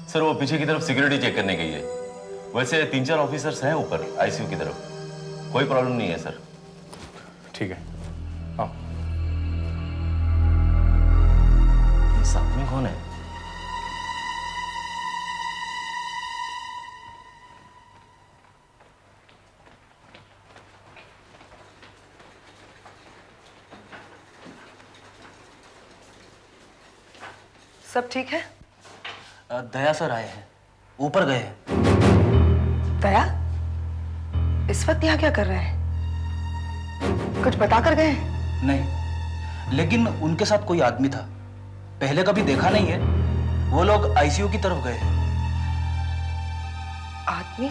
सर वो पीछे की तरफ सिक्योरिटी चेक करने गई है। वैसे 3-4 ऑफिसर्स हैं ऊपर आईसीयू की तरफ, कोई प्रॉब्लम नहीं है सर। ठीक है, आओ। ये साथ में कौन है? सब ठीक है? दया सर आए हैं, ऊपर गए हैं। दया इस वक्त यहाँ क्या कर रहे हैं? कुछ बता कर गए? नहीं, लेकिन उनके साथ कोई आदमी था, पहले कभी देखा नहीं है। वो लोग आईसीयू की तरफ गए हैं। आदमी?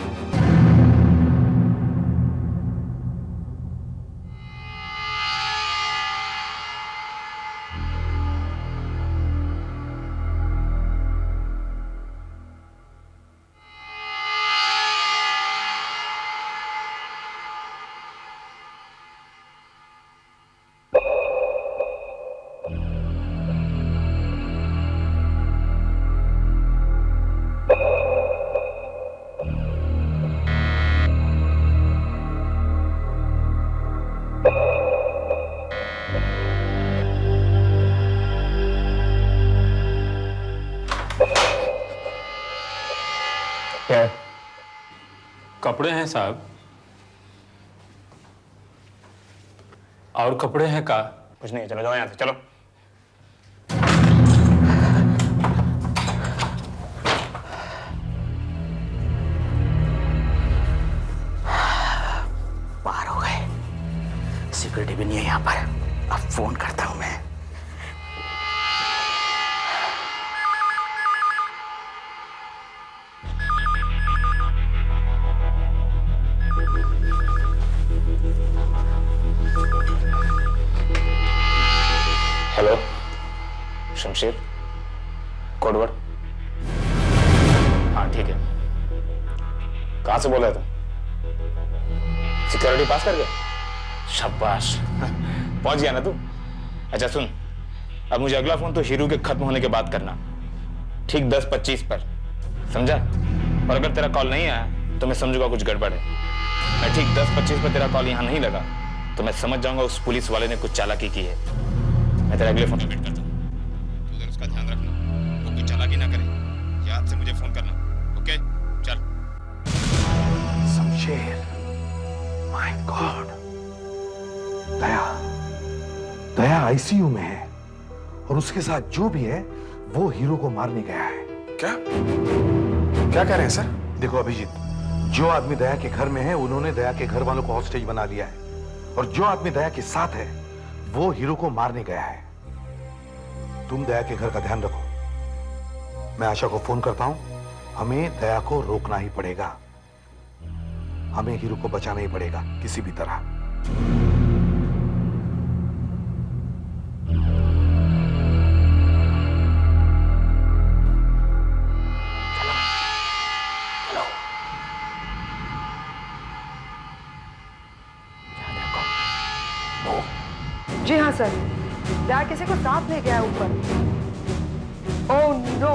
कपड़े हैं साहब। और कपड़े हैं का? कुछ नहीं, चलो जाओ यहां से, चलो। पार हो गए, सिक्योरिटी भी नहीं है यहाँ पर। अब फोन करता हूँ मैं। Hello, Shamsher, code word. हाँ ठीक है। कहां से बोल रहे तुम? सिक्योरिटी पास कर गए? शाबाश, पहुंच गया ना तू? अच्छा सुन, अब मुझे अगला फोन तो हीरू के खत्म होने के बाद करना, ठीक 10:25 पर, समझा? और अगर तेरा कॉल नहीं आया तो मैं समझूंगा कुछ गड़बड़ है। मैं ठीक 10:25 पर तेरा कॉल यहां नहीं लगा तो मैं समझ जाऊंगा उस पुलिस वाले ने कुछ चालाकी की है। मैं तेरा अगले फोन पे वेट करता हूं। तू उधर उसका ध्यान रखना, वो कुछ चालाकी ना करे। याद से मुझे फोन करना, ओके? चल। Shamsher, my God, Daya ICU में है और उसके साथ जो भी है वो हीरो को मारने गया है। क्या क्या कह रहे हैं सर? देखो अभिजीत, जो आदमी दया के घर में है उन्होंने दया के घर वालों को हॉस्टेज बना लिया है, और जो आदमी दया के साथ है वो हीरो को मारने गया है। तुम दया के घर का ध्यान रखो। मैं आशा को फोन करता हूं। हमें दया को रोकना ही पड़ेगा, हमें हीरो को बचाना ही पड़ेगा किसी भी तरह। जी हाँ सर, दया किसी को साथ ले गया है ऊपर। Oh no.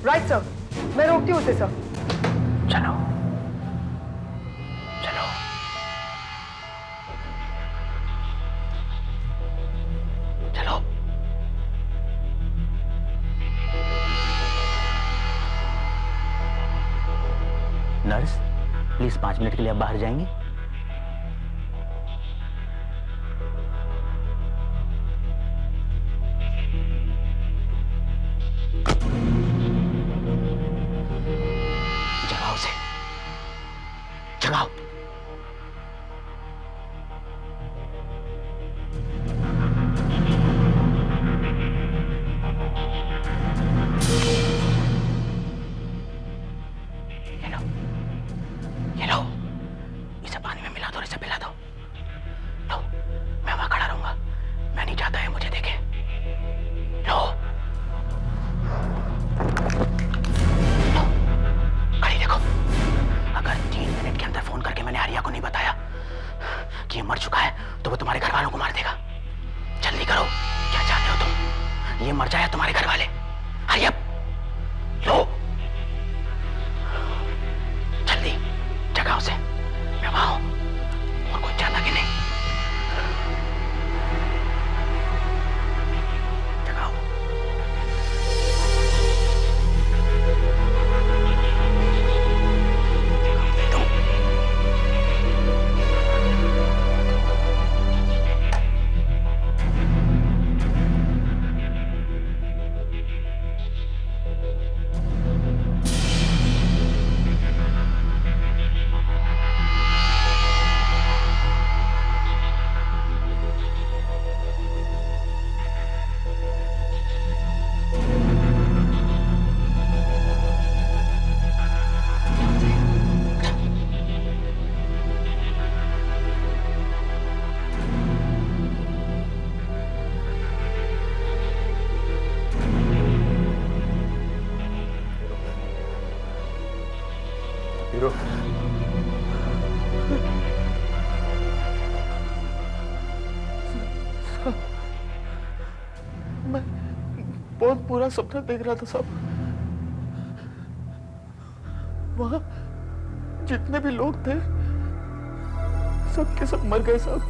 राइट सर, मैं रोकती हूँ उसे सर। चलो चलो। चलो। नर्स, प्लीज 5 मिनट के लिए आप बाहर जाएंगे? जाए तुम्हारे घर वाले। हरी अप, लो जल्दी जगाओ से, मैं वहां हूं और कुछ जाना कि नहीं। जगाओ। हीरो, मैं बहुत बुरा सपना देख रहा था साहब। वहां जितने भी लोग थे सब के सब मर गए साहब।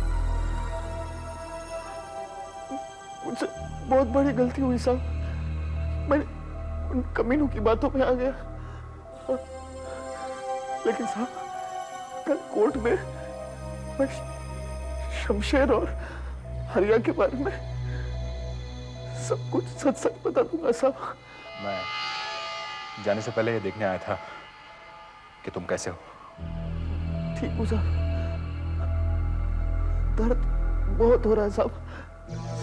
मुझसे बहुत बड़ी गलती हुई साहब। मैं उन कमीनों की बातों में आ गया। लेकिन साहब कल कोर्ट में मैं शमशेर और हरिया के बारे में सब कुछ सच सच बता दूंगा साहब। मैं जाने से पहले ये देखने आया था कि तुम कैसे हो। ठीक हूँ साहब, दर्द बहुत हो रहा है साहब।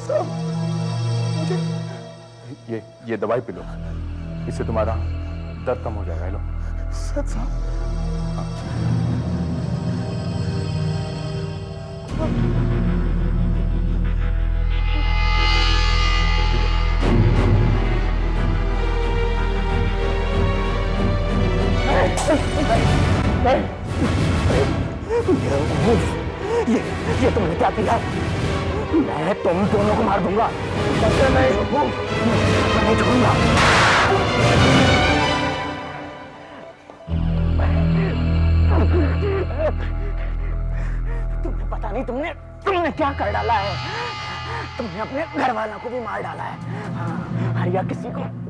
साहब मुझे ये दवाई पी लो, इससे तुम्हारा दर्द कम हो जाएगा। लो। सच साहब? ये तुमने क्या किया? मैं तुम दोनों को मार दूंगा। मैं नहीं छोड़ूंगा। तुम्हें पता नहीं तुमने क्या कर डाला है। तुमने अपने घर वालों को भी मार डाला है। हाँ, हरिया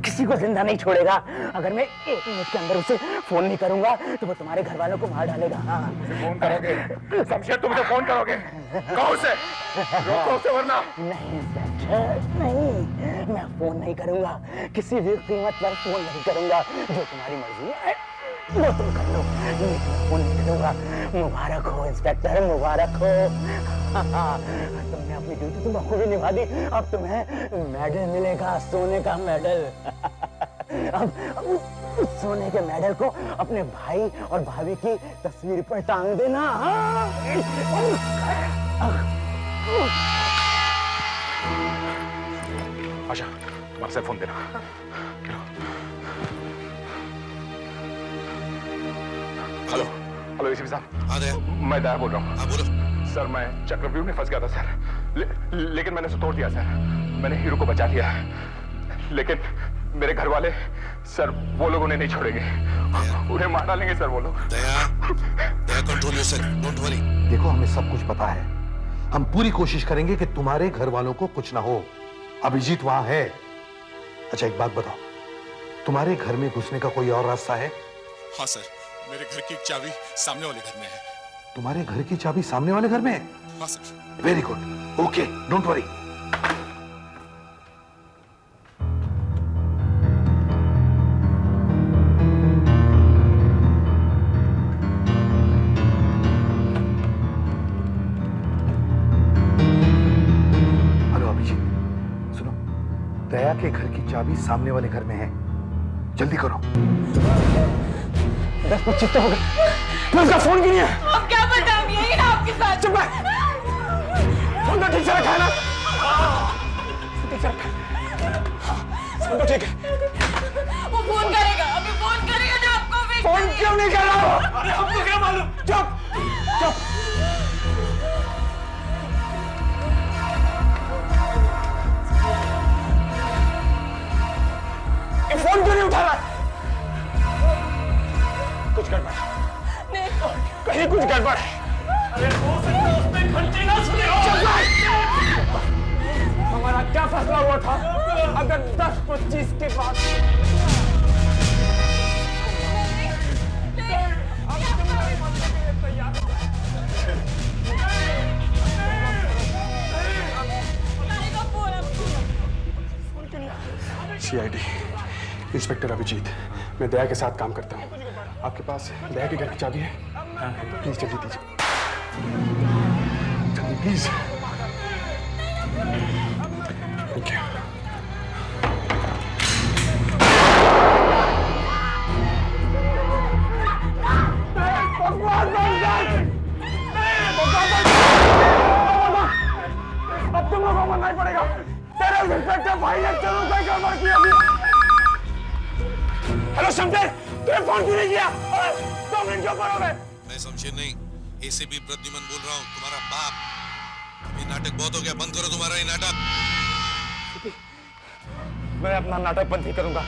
किसी को जिंदा नहीं छोड़ेगा। अगर मैं 1 मिनट के अंदर उसे फोन नहीं करूंगा तो वो तुम्हारे घर वालों को मार डालेगा। हाँ। फोन करोगे? शमशेर तुम उसे फोन करोगे? कहो उसे, रोको उसे वरना। नहीं इंस्पेक्टर, नहीं, मैं फोन नहीं करूंगा। किसी भी कीमत पर फोन नहीं करूंगा। जो तुम्हारी मर्जी है वो तुम कर लो, मैं फोन नहीं करूंगा। मुबारक हो इंस्पेक्टर, मुबारक हो। तुमने अपनी ड्यूटी तो बखूबी निभा दी। अब तुम्हें मेडल मिलेगा, सोने का मेडल। अब उस सोने के मेडल को अपने भाई और भाभी की तस्वीर पर टांग देना। आशा, हमारे से फोन देना। हेलो हेलो एसीपी साहब, मैं दया बोल रहा हूँ। हाँ बोलो। सर मैं चक्रव्यूह में फंस गया था सर, लेकिन मैंने उसे तोड़ दिया सर। मैंने हीरो को बचा लिया, लेकिन मेरे घर वाले सर वो लोग उन्हें नहीं छोड़ेंगे, उन्हें मार डालेंगे सर वो लोग। दया कंट्रोल योरसेल्फ, डोंट वरी। देखो हमें सब कुछ पता है, हम पूरी कोशिश करेंगे कि तुम्हारे घर वालों को कुछ ना हो। अभिजीत वहां है। अच्छा एक बात बताओ, तुम्हारे घर में घुसने का कोई और रास्ता है? हाँ सर, मेरे घर की चाबी सामने वाले घर में है। तुम्हारे घर की चाबी सामने वाले घर में है? हाँ sir. Very good, okay, don't worry. Hello Abhijeet, सुनो, दया के घर की चाबी सामने वाले घर में है, जल्दी करो। 10-25 तो हो गए, उसका फोन क्यों नहीं है? अब क्या बताऊं, यही ना आपके साथ। चुप रह, फोन तो ठीक से रखा है ना? ठीक से रखा, फोन तो ठीक है। वो फोन करेगा, अभी फोन करेगा ना आपको भी। फोन क्यों नहीं कर रहा हो? अरे हमको क्या मालूम? चुप, चुप। अगर 10-25 के बाद CID इंस्पेक्टर अभिजीत, मैं दया के साथ काम करता हूँ। आपके पास दया के घर की चाबी है? प्लीज जल्दी दीजिए, जल्दी प्लीज। Thank you. अब तुम लोगों को मरना ही पड़ेगा। तेरे इंस्पेक्टर भाई ने चलो से गड़बड़ की अभी। हेलो शमशेर, तूने फोन क्यों नहीं किया? 2 मिनट क्यों पड़ो गए? मैं शमशेर नहीं, ACP प्रद्युमन बोल रहा हूँ, तुम्हारा बाप। ये नाटक बहुत हो गया, बंद करो तुम्हारा ये नाटक। मैं अपना नाटक बंद नहीं करूंगा,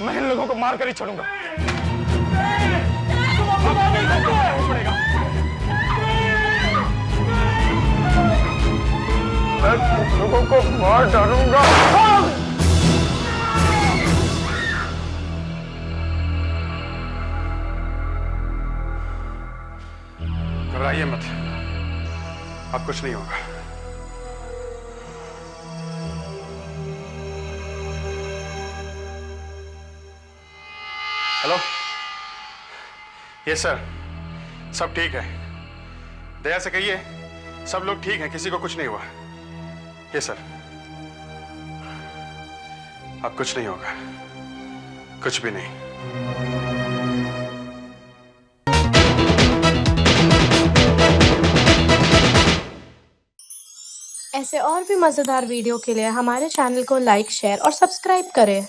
मैं इन लोगों को मार कर ही छोड़ूंगा। मैं तुम लोगों को मार डालूंगा। घबराइए मत, अब कुछ नहीं होगा। हेलो, यस सर, सब ठीक है। दया से कहिए सब लोग ठीक हैं, किसी को कुछ नहीं हुआ। यस सर, अब कुछ नहीं होगा, कुछ भी नहीं। ऐसे और भी मजेदार वीडियो के लिए हमारे चैनल को लाइक, शेयर और सब्सक्राइब करें।